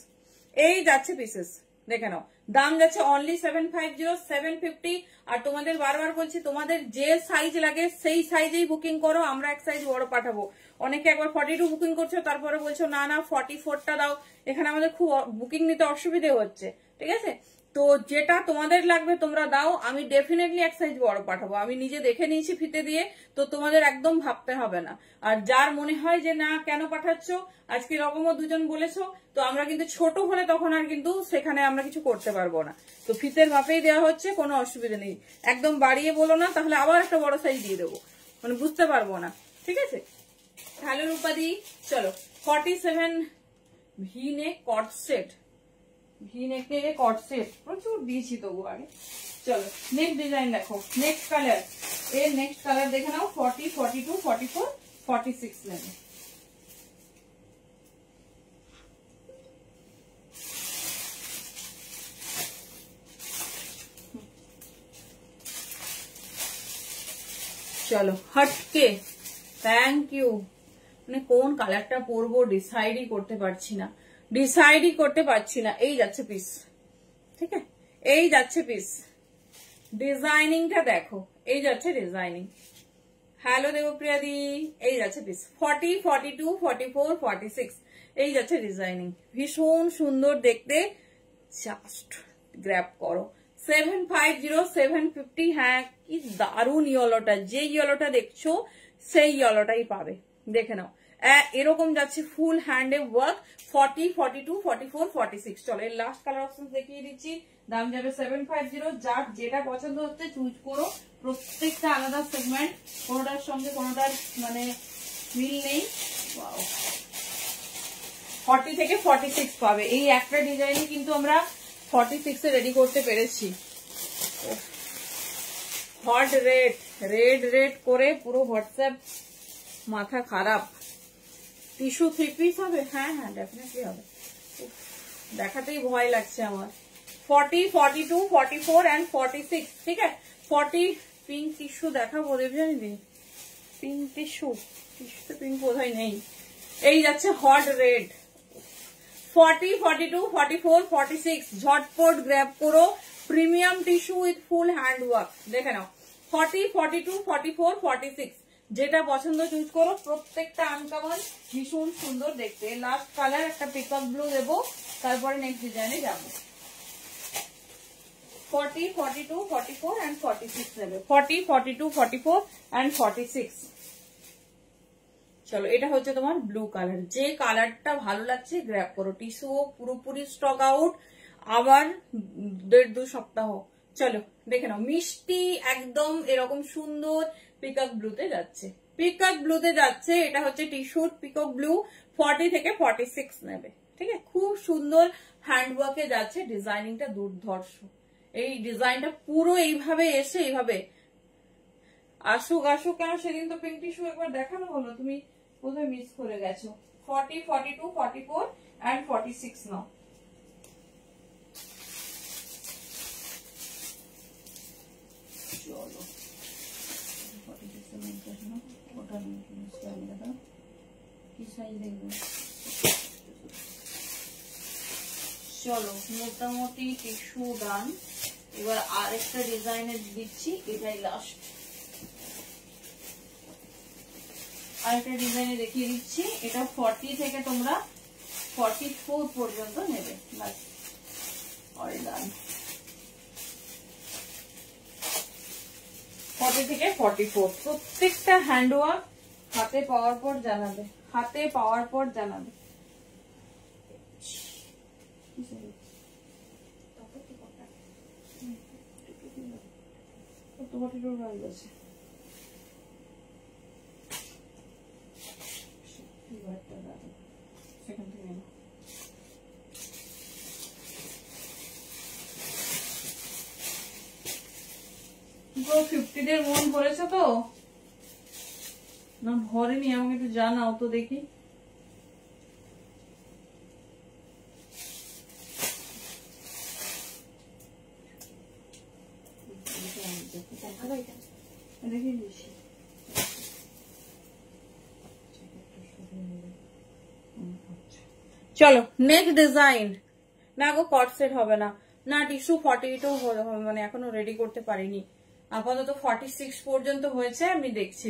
Speaker 1: এই যাচ্ছে পিসেস, দেখে নাও। দাম যাচ্ছে অনলি 750, 750। আর তোমাদের বারবার বলছি, তোমাদের যে সাইজ লাগে সেই সাইজেই বুকিং করো, আমরা এক সাইজ বড় পাঠাবো। অনেকে একবার 42 বুকিং করছো, তারপরে বলছো না না 44টা দাও। এখানে আমাদের খুব বুকিং নিতে অসুবিধে হচ্ছে, ঠিক আছে। তো যেটা তোমাদের লাগবে তোমরা দাও, আমি ডেফিনেটলি এক সাইজ বড় পাঠাবো। আমি নিজে দেখে নিয়েছি ফিতে দিয়ে, তো তোমাদের একদম ভাবতে হবে না। আর যার মনে হয় যে না কেন পাঠাচ্ছ, আজকে রকমও দুজন বলেছো, তো আমরা কিন্তু ছোট হলে তখন আর কিন্তু সেখানে আমরা কিছু করতে পারবো না। তো ফিতের মাপেই দেওয়া হচ্ছে, কোনো অসুবিধা নেই। একদম বাড়িয়ে বলো না, তাহলে আবার একটা বড় সাইজ দিয়ে দেবো, মানে বুঝতে পারবো না, ঠিক আছে। হ্যালো রূপাদি, চলো 47 ভি নেক কট সেট, ভি নেকে কট সেট প্রচুর দিয়েছি তবু আগে। চলো নেক্সট ডিজাইন দেখো, নেক্সট কালার। এর নেক্সট কালার দেখে নাও, 40, 42, 44, 46 নেবে। চলো হটকে, থ্যাংক ইউ। মানে কোন কালারটা পরবো ডিসাইডই করতে পারছি না, ডিসাইডই করতে পারছি না। এই যাচ্ছে পিস, ঠিক আছে, এই যাচ্ছে পিস। ডিজাইনিংটা দেখো, এই যাচ্ছে ডিজাইনিং। হ্যালো দেবপ্রিয়া দি, এই যাচ্ছে পিস 40, 42, 44, 46। এই যাচ্ছে ডিজাইনিং, ভীষণ সুন্দর দেখতে, জাস্ট গ্র্যাব করো। 750, 750। হ্যাঁ, কি দারুন ইয়েলোটা, যে ইয়েলোটা দেখছো সেই ইয়েলোটাই পাবে, দেখে নাও। এরকম যাচ্ছে ফুল হ্যান্ডে ওয়ার্ক। 40, 42, 44, 46। চলো এর লাস্ট কালার অপশন দেখিয়ে দিচ্ছি। দাম যাবে 750। যার যেটা পছন্দ হচ্ছে চুজ করো, প্রত্যেকটা আলাদা সেগমেন্ট, কোনোটার সঙ্গে কোনোটার মানে মিল নেই। 40 থেকে 46 পাবে। এই একটা ডিজাইনই কিন্তু আমরা 46 এ রেডি করতে পেরেছি। হট রেড, রেড রেড করে পুরো হোয়াটসঅ্যাপ মাথা খারাপ। টিস্যু 3 পিস হবে, হ্যাঁ হ্যাঁ ডেফিনেটলি হবে, দেখাতেই ভয় লাগছে আমার। 40, 42, 44 and 46, ঠিক আছে। 40 পিঙ্ক টিস্যু দেখাবো দেবজানি, পিঙ্ক টিস্যু, টিস্যুতে পিঙ্ক বোধহয় নেই। এই যাচ্ছে হট রেড। 40, 42, 44, 46 ঝটপট গ্র্যাব করো। Premium tissue with full hand work, দেখে নাও। 40, 42, 44, 46 যেটা পছন্দ চুজ করো। প্রত্যেকটা আনকমন, ভীষণ সুন্দর দেখতে। লাস্ট কালার একটা পিকক ব্লু দেবো, তারপরে নেক্সট ডিজাইনে যাবো। 40, 42, 44 and 46 নেবে। 40, 42, 44 and 46। চলো এটা হচ্ছে তোমার ব্লু কালার। যে কালারটা ভালো লাগছে গ্র্যাব করো। টিস্যু পুরোপুরি স্টক আউট, আবার 1.5-2 সপ্তাহ। চলো দেখে নাও, মিষ্টি একদম এরকম সুন্দর পিকক ব্লুতে যাচ্ছে, পিকক ব্লুতে যাচ্ছে। এটা হচ্ছে টিস্যুর পিকক ব্লু, 40 থেকে 46 নেবে। ঠিক আছে, খুব সুন্দর হ্যান্ডওয়ার্কে যাচ্ছে, ডিজাইনিংটা দুর্ধর্ষ। এই ডিজাইনটা পুরো এইভাবে এসে এইভাবে আসুক আসুক। কেন সেদিন তো পিঙ্ক টিস্যু একবার দেখানো হলো, তুমি কোথায় মিস করে গেছো। 40, 42, 44 and 46 নাও। চলো কি সাইজ দেখবে। চলো মোটামুটি টিস্যু ডান। এবার আরেকটা ডিজাইনের দিচ্ছি, এটাই লাস্ট। আরেকটা ডিজাইনে দেখিয়ে দিচ্ছি, এটা 40 থেকে তোমরা 44 পর্যন্ত নেবে। বাস অল ডান। 40 থেকে 44 প্রত্যেকটা হ্যান্ডওয়ার্ক হাতে পাওয়ার পর জানাবে, হাতে পাওয়ার পর জানাবে। সেখান থেকে পুরো 50 মন ভরেছে তো না ভরেনি? আমাকে একটু জানাও তো দেখি। চলো নেক্সট ডিজাইন। না গো কট সেট হবে না, না টিস্যু 48ও মানে এখনো রেডি করতে পারিনি, আপাতত 46 পর্যন্ত হয়েছে, আমি দেখছি।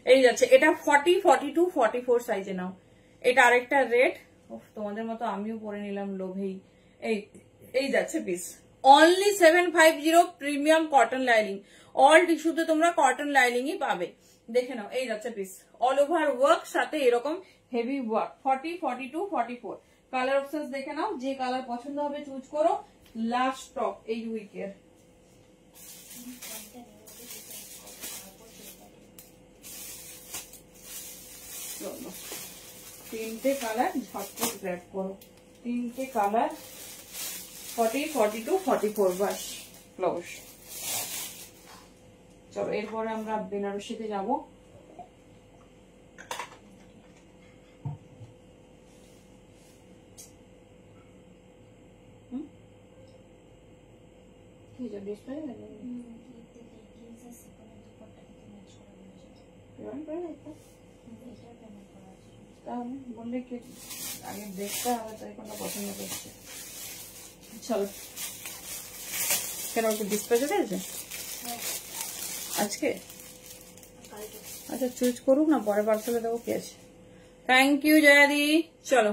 Speaker 1: এই যাচ্ছে, এটা 40, 42, 44 সাইজে নাও। এটা আরেকটা রেড, তোমাদের মতো আমিও পরে নিলাম লোভেই। এই যাচ্ছে piece, only 750 premium cotton lining. All টিস্যুতে তোমরা কটন লাইনিংই পাবে। দেখে নাও, এই যাচ্ছে পিস, অল ওভার ওয়ার্ক, সাথে এরকম হেভি ওয়ার্ক। 40, 42, 44 কালার অপশন দেখে নাও, যে কালার পছন্দ হবে চুজ করো। লাস্ট স্টক এই উইকের। চলো 3টে কালার ঝটপট গ্র্যাব করো, 3টে কালার 40, 42, 44 বাস ক্লোজ। চলো এরপরে আমরা বেনারসিতে যাবো। বললে কি আগে দেখতে হবে, তাই কোনো পছন্দ করছে। চলো কেন একটু ডিসপ্যাচ হয়েছে আজকে? আচ্ছা চুজ করুক না, পরে পার্সেলে দেবো, কি আছে। থ্যাংক ইউ জয়াদি। চলো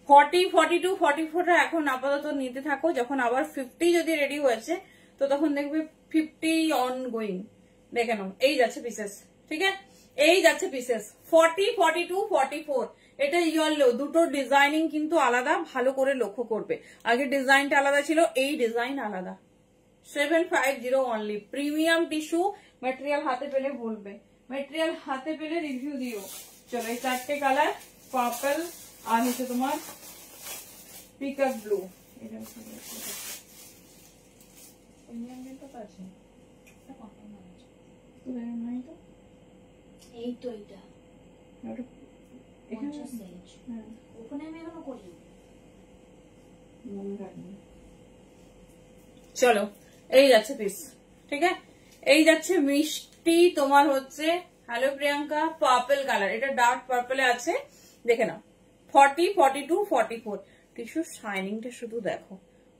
Speaker 1: 40, 42, 44 এখন আপাতত নিতে থাকো। যখন আবার 50 যদি রেডি হয়েছে তো তখন দেখবে 50 অন গোয়িং। দেখে নাও, এই যাচ্ছে পিসেস। ঠিক আছে, এই যাচ্ছে পিসেস 40, 42, 44। এটা ইয়েলো, দুটো ডিজাইনিং কিন্তু আলাদা, ভালো করে লক্ষ্য করবে। আগে ডিজাইনটা আলাদা ছিল, এই ডিজাইন আলাদা। 750 অনলি, প্রিমিয়াম টিস্যু। মেটেরিয়াল হাতে পেলে বলবে, মেটেরিয়াল হাতে পেলে রিভিউ দিও। চলো এই 4টে কালার, পার্পল আর হচ্ছে তোমার পিকক ব্লু। এটা
Speaker 2: এই তো এটা ওখানে আমি এখনো করি।
Speaker 1: চলো এই যাচ্ছে পিস। ঠিক আছে, এই যাচ্ছে মিষ্টি তোমার হচ্ছে, হ্যালো প্রিয়াঙ্কা, পার্পল কালার। এটা ডার্ক পার্পলে আছে, দেখে নাও। 40, 42, 44 টিস্যু শাইনিংটা শুধু দেখো।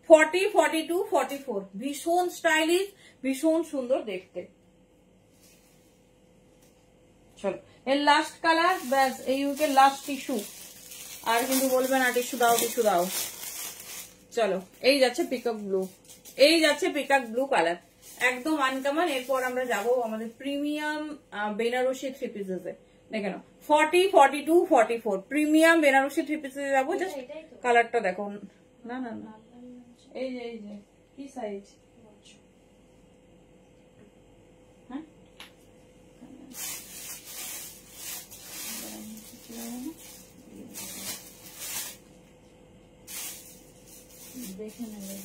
Speaker 1: 40, 42, 44 ভীষণ স্টাইলিশ, ভীষণ সুন্দর দেখতে। চলো এর লাস্ট কালার, ব্যাস এই উইকের লাস্ট টিস্যু। আর কিন্তু বলবে না টিস্যু দাও টিস্যু দাও। চলো এই যাচ্ছে পিকক ব্লু, এই যাচ্ছে পিকাক ব্লু কালার, একদম আনকমন। এরপর আমরা যাব আমাদের প্রিমিয়াম বেনারসি থ্রি পিসেস এ। দেখে নাও 40, 42, 44 প্রিমিয়াম বেনারসি থ্রি পিসেস যাবো। জাস্ট কালারটা দেখো। না না না, এই যে কি সাইজ, হ্যাঁ দেখে নেবে।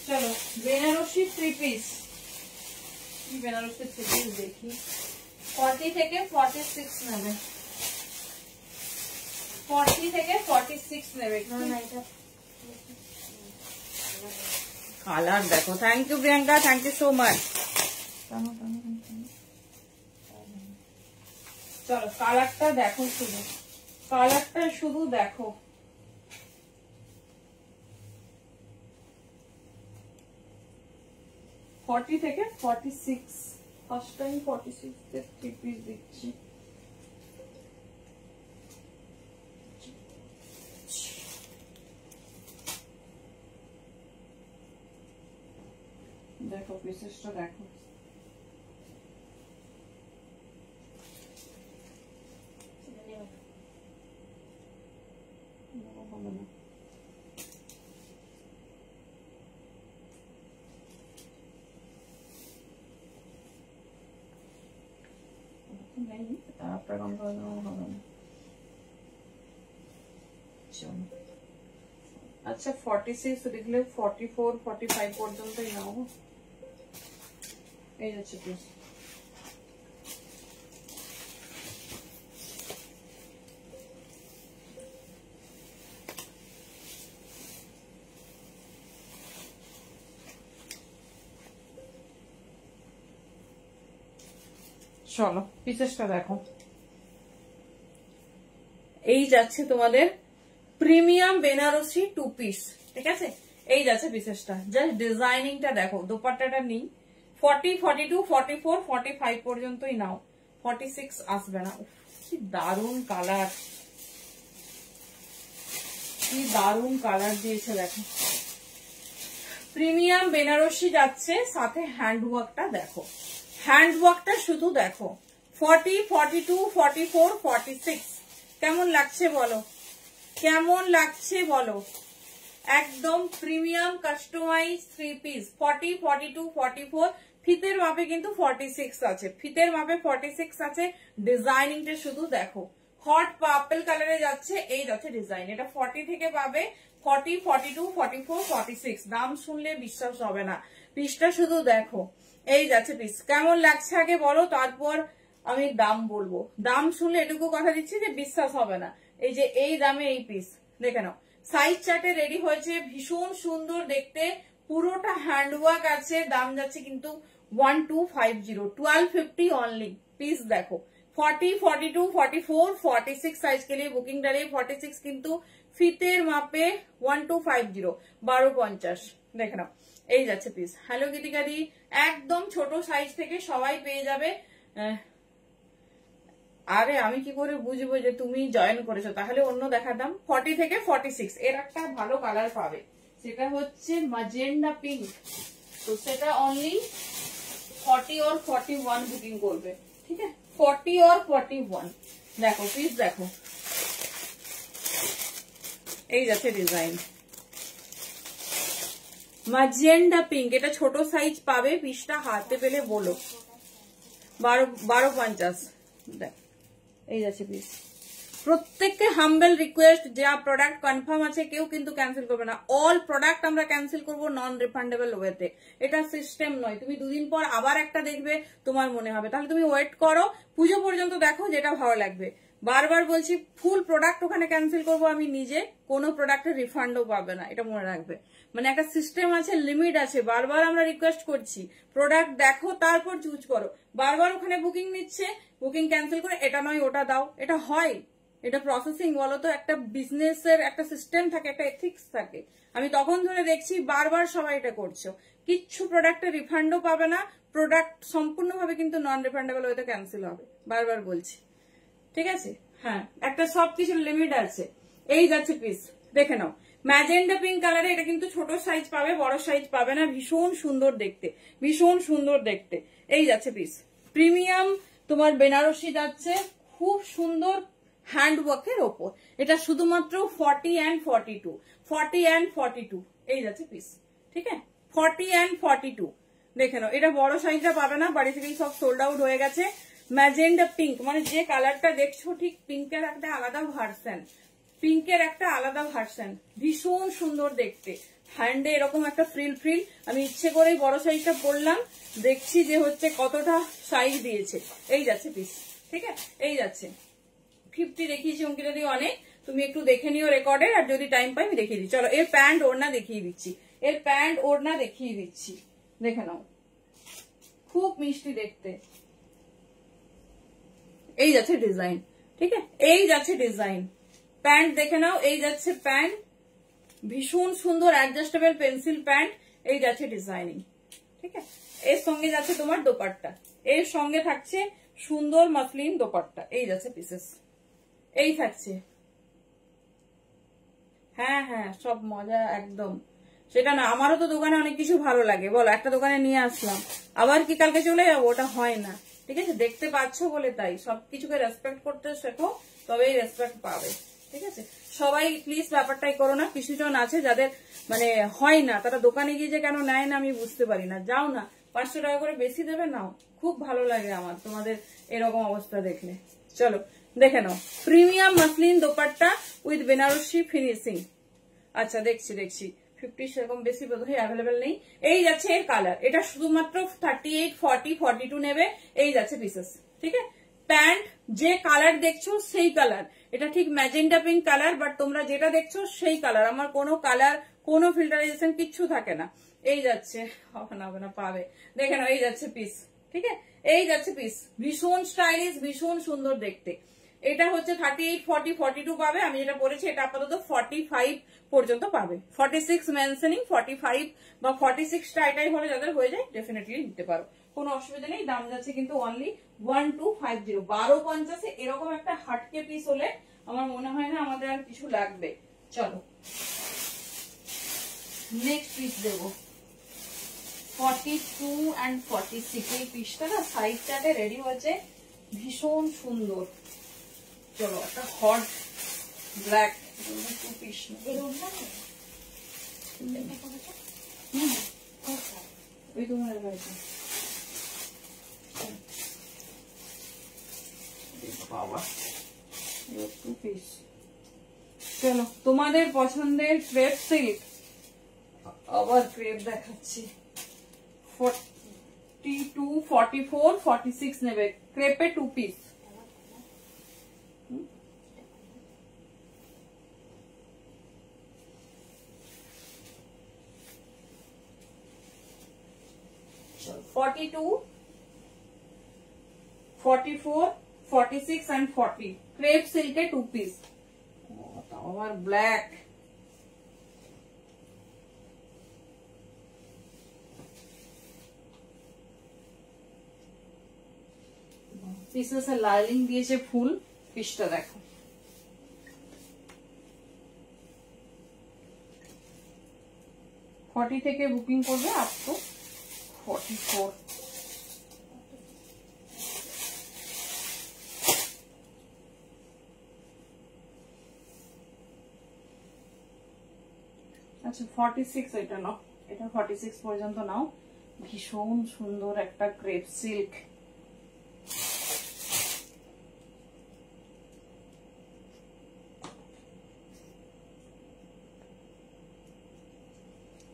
Speaker 1: চলো Banarasi three piece, Banarasi three piece দেখি। 40 থেকে 46 নেবে, 40 থেকে 46 নেবে। কালার দেখো। Thank you Priyanka, thank you so much. চলো কালারটা দেখো, শুধু কালারটা শুধু দেখো। ফর্টি থেকে 46, ফার্স্ট টাইম 46 এর থ্রি পিস দিচ্ছি। দেখো পিসেসটা দেখো, হবে না। আচ্ছা 46 লিখলে 44, 45 পর্যন্তই নাও। এই যাচ্ছে পিস। চলো পিসেসটা দেখো। এই যাচ্ছে তোমাদের প্রিমিয়াম বেনারসি টু পিস, ঠিক আছে। এই যাচ্ছে পিসেসটা, জাস্ট ডিজাইনিংটা দেখো। দোপাট্টাটা নেই। 40, 42, 44, 45 পর্যন্তই নাও, 46 আসবে না। কি দারুন কালার, কি দারুন কালার দিয়েছে দেখো। প্রিমিয়াম বেনারসি যাচ্ছে, সাথে হ্যান্ডওয়ার্কটা দেখো, হ্যান্ডওয়ার্কটা শুধু দেখো। 40, 42, 44, 46 কেমন লাগছে বলো, কেমন লাগছে বলো। একদম প্রিমিয়াম কাস্টমাইজ থ্রি পিস। 40, 42, 44 ফিতের মাপে কিন্তু 46 আছে, ফিতের মাপে 46 আছে। ডিজাইনিংটা শুধু দেখো, হট পার্পল কালারে যাচ্ছে। এই যাচ্ছে ডিজাইন, এটা 40 থেকে পাবে। 40, 42, 44, 46 দাম শুনলে বিশ্বাস হবে না, পিসটা শুধু দেখো। এই যাচ্ছে পিস, কেমন লাগছে আগে বলো, তারপর আমি দাম বলবো। দাম শুনলে এটুকু কথা দিচ্ছি যে বিশ্বাস হবে না। এই যে এই দামে এই পিস দেখে নাও। সাইজ চার্টে রেডি হয়েছে, ভীষণ সুন্দর দেখতে, পুরোটা হ্যান্ডওয়ার্ক আছে। দাম যাচ্ছে কিন্তু 1250, 1250 অনলি। পিস দেখো 40, 42, 44, 46 साइज के लिए बुकिंग डालिए। 46 किंतु ফিতের মাপে 1250, 1250 দেখে নাও। এই যাচ্ছে পিস। হ্যালো গীতিকাদি, একদম ছোট সাইজ থেকে সবাই পেয়ে যাবে। আরে আমি কি করে বুঝবো যে তুমি জয়েন করেছো, তাহলে অন্য দেখাতাম। 40 থেকে 46 এর একটা ভালো কালার পাবে, সেটা হচ্ছে ম্যাজেন্ডা পিঙ্ক। তো সেটা অনলি 40 और 41 বুকিং করবে, ঠিক আছে। 40 और 41 দেখো পিস দেখো। এই যাচ্ছে ডিজাইন ম্যাজেন্ডা পিঙ্ক, এটা ছোট সাইজ পাবে। পিসটা হাতে পেলে বলো। 1250 দেখ। এই যাচ্ছে পিস। প্রত্যেককে হাম্বেল রিকোয়েস্ট, যা প্রোডাক্ট কনফার্ম আছে কেউ কিন্তু ক্যান্সেল করবে না। অল প্রোডাক্ট আমরা ক্যান্সেল করবো নন রিফান্ডেবল ওয়েতে। এটা সিস্টেম নয় তুমি দুদিন পর আবার একটা দেখবে তোমার মনে হবে, তাহলে তুমি ওয়েট করো পুজো পর্যন্ত, দেখো যেটা ভালো লাগবে। বারবার বলছি ফুল প্রোডাক্ট ওখানে ক্যান্সেল করবো আমি নিজে, কোনো প্রোডাক্টের রিফান্ডও পাবে না, এটা মনে রাখবে। মানে একটা সিস্টেম আছে, লিমিট আছে। বারবার আমরা রিকোয়েস্ট করছি প্রোডাক্ট দেখো তারপর চুজ করো। বারবার ওখানে বুকিং নিচ্ছে, বুকিং ক্যান্সেল করে এটা নয় ওটা দাও, এটা হয়? এটা প্রসেসিং বলো তো? একটা বিজনেসের একটা সিস্টেম থাকে, একটা এথিক্স থাকে। আমি তখন ধরে দেখছি বারবার সবাই এটা করছো, কিচ্ছু প্রোডাক্টের রিফান্ডও পাবে না, প্রোডাক্ট সম্পূর্ণভাবে কিন্তু নন রিফান্ডেবল হয়তো ক্যান্সেল হবে, বারবার বলছি, ঠিক আছে। হ্যাঁ, একটা সবকিছুর লিমিট আছে। এই যাচ্ছে পিস, দেখে নাও ম্যাজেন্ডা পিঙ্ক কালারে। এটা কিন্তু ছোট সাইজ পাবে, বড় সাইজ পাবে না। ভীষণ সুন্দর দেখতে, ভীষণ সুন্দর দেখতে। এই যাচ্ছে পিস, প্রিমিয়াম তোমার বেনারসি যাচ্ছে, খুব সুন্দর হ্যান্ডওয়ার্কের ওপর। এটা শুধুমাত্র 40 and 42, 40 and 42 এই যাচ্ছে পিস, ঠিক আছে। 40 and 42 দেখে নাও। এটা বড় সাইজটা পাবে না, বাড়ি থেকেই সব সোল্ড আউট হয়ে গেছে। ম্যাজেন্ডা পিঙ্ক, মানে যে কালারটা দেখছো ঠিক পিঙ্কের একটা আলাদা ভার্সন, পিঙ্কের একটা আলাদা ভার্সন, ভীষণ সুন্দর দেখতে। হ্যান্ডে এরকম একটা ফ্রিল ফ্রিল। আমি ইচ্ছে করেই বড় সাইজটা পরলাম, দেখছি যে হচ্ছে কতটা সাইজ দিয়েছে। এই যাচ্ছে পিস, ঠিক আছে। এই যাচ্ছে 50 দেখিয়েছি অঙ্কিতা দিয়ে অনেক, তুমি একটু দেখে নিও রেকর্ডে, আর যদি টাইম পাই আমি দেখিয়ে দিই। চলো এর প্যান্ট ওড়না দেখিয়ে দিচ্ছি, এর প্যান্ট ওড়না দেখিয়ে দিচ্ছি, দেখে নাও, খুব মিষ্টি দেখতে। এই যাচ্ছে ডিজাইন, ঠিক আছে। এই যাচ্ছে ডিজাইন, প্যান্ট দেখে নাও। এই যাচ্ছে প্যান্ট, ভীষণ সুন্দর অ্যাডজাস্টেবল পেন্সিল প্যান্ট। এই যাচ্ছে ডিজাইনিং, ঠিক আছে। এর সঙ্গে যাচ্ছে তোমার দোপাট্টা, এর সঙ্গে থাকছে সুন্দর মাসলিন দোপাট্টা। এই যাচ্ছে পিসেস, এই থাকছে। হ্যাঁ হ্যাঁ, সব মজা একদম। সেটা না, আমারও তো দোকানে অনেক কিছু ভালো লাগে, বলো, একটা দোকানে নিয়ে আসলাম, আবার কি কালকে চলে যাবো? ওটা হয় না, ঠিক আছে। দেখতে পাচ্ছ বলে তাই, সবকিছুকে রেসপেক্ট করতে শেখো, তবেই রেসপেক্ট পাবে, ঠিক আছে। সবাই প্লিজ ব্যাপারটাই করো না। কিছুজন আছে যাদের মানে হয় না, তারা দোকানে গিয়ে যে কেন নেয় না আমি বুঝতে পারি না। যাও না, 500 টাকা করে বেশি দেবে, নাও। খুব ভালো লাগে আমার তোমাদের এরকম অবস্থা দেখলে। চলো দেখে নাও, premium muslin dupatta with Banarasi finishing. আচ্ছা দেখছি 50 সেরকম বেশি বোধহয় অ্যাভেলেবেল নেই। এই যাচ্ছে এর কালার, এটা শুধুমাত্র 38, 40, 42 নেবে। এই যাচ্ছে পিসেস, ঠিক আছে। প্যান্ট যে কালার দেখছো সেই কালার, এটা ঠিক ম্যাজেন্ডা পিঙ্ক কালার, বাট তোমরা যেটা দেখছো সেই কালার। আমার কোনো কালার, কোনো ফিল্টারাইজেশন কিচ্ছু থাকে না। এই যাচ্ছে, হবে না পাবে, দেখে নাও। এই যাচ্ছে পিস, ঠিক আছে। এই যাচ্ছে পিস, ভীষণ স্টাইলিশ, ভীষণ সুন্দর দেখতে। এটা হচ্ছে 38, 40, 42 পাবে। আমি যেটা পরেছি এটা আপাতত 45 পর্যন্ত পাবে। 46 মেনশনিং, 45 বা 46 টা এটাই হলে যাদের হয়ে যায় ডেফিনেটলি নিতে পারো, কোনো অসুবিধা নেই। দাম যাচ্ছে কিন্তু অনলি 1250, 1250। এরকম একটা হাটকে পিস হলে আমার মনে হয় না আমাদের আর কিছু লাগবে। চলো নেক্সট পিস দেবো, 42 and 46। এই পিসটা না সাইড চার্টে রেডি হয়েছে, ভীষণ সুন্দর। চলো একটা হট ব্ল্যাক টু পিস, ওই তোমার বাবা টু পিস। চলো তোমাদের পছন্দের ক্রেপ সিল্ক, আবার ক্রেপ দেখাচ্ছি। 42, 44, 46 নেবে, ক্রেপে 2 পিস। চলো 42, 44, 46 and 40 ক্রেপ সিল্কে 2 পিস। আমার ব্ল্যাক, পিসেস লাইনিং দিয়েছে ফুল। পিসটা দেখো, ফর্টি থেকে বুকিং করবে আপ টু 44। আচ্ছা 46 এটা নাও, এটা 46 পর্যন্ত নাও। ভীষণ সুন্দর একটা ক্রেপ সিল্ক।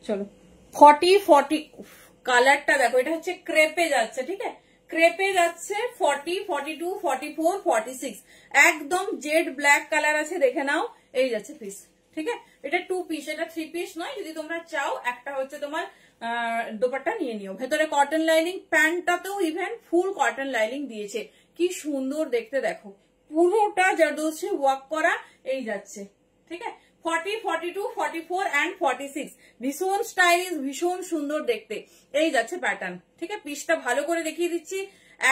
Speaker 1: চলো 40 কালারটা দেখো, এটা হচ্ছে ক্রেপে যাচ্ছে, ঠিক আছে। ক্রেপে যাচ্ছে 40, 42, 44, 46, একদম জেড ব্ল্যাক কালার আছে, দেখে নাও। এই যাচ্ছে পিস, ঠিক আছে। এটা 2 পিস, এটা 3 পিস নয়। যদি তোমরা চাও একটা হচ্ছে তোমার দোপাট্টা নিয়ে নিও। ভেতরে কটন লাইনিং, প্যান্টটাতেও ইভেন ফুল কটন লাইনিং দিয়েছে। কি সুন্দর দেখতে দেখো, পুরোটা জারদোসি ওয়ার্ক করা। এই যাচ্ছে, ঠিক আছে। 40, 42, 44 and 46 ভীষণ স্টাইলিশ, ভীষণ সুন্দর দেখতে। এই যাচ্ছে প্যাটার্ন, ঠিক আছে। পিসটা ভালো করে দেখিয়ে দিচ্ছি,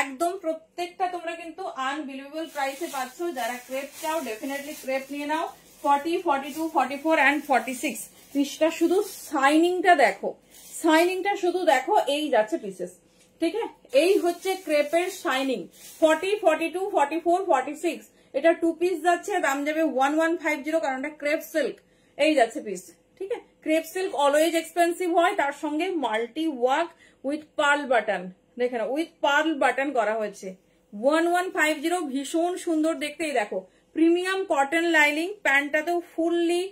Speaker 1: একদম প্রত্যেকটা তোমরা কিন্তু আনবিলিভেবল প্রাইসে পাচ্ছ। যারা ক্রেপ চাও ডেফিনেটলি ক্রেপ নিয়ে নাও। 40, 42, 44 and 46 পিসটা শুধু শাইনিংটা দেখো, শাইনিংটা শুধু দেখো। এই যাচ্ছে পিসেস, ঠিক আছে। এই হচ্ছে ক্রেপের শাইনিং। 40, 42, 44, 46 এটা 2 পিস যাচ্ছে, দাম যাবে 1150, কারণ এটা ক্রেপ সিল্ক। এই যাচ্ছে পিস, ঠিক আছে। ক্রেপ সিল্ক অলওয়েজ এক্সপেন্সিভ হয়, তার সঙ্গে multi work with pearl button, দেখে না, উইথ পার্ল বাটন করা হয়েছে। 1150 ভীষণ সুন্দর দেখতে। এই দেখো প্রিমিয়াম কটন লাইনিং, প্যান্টটাতেও ফুললি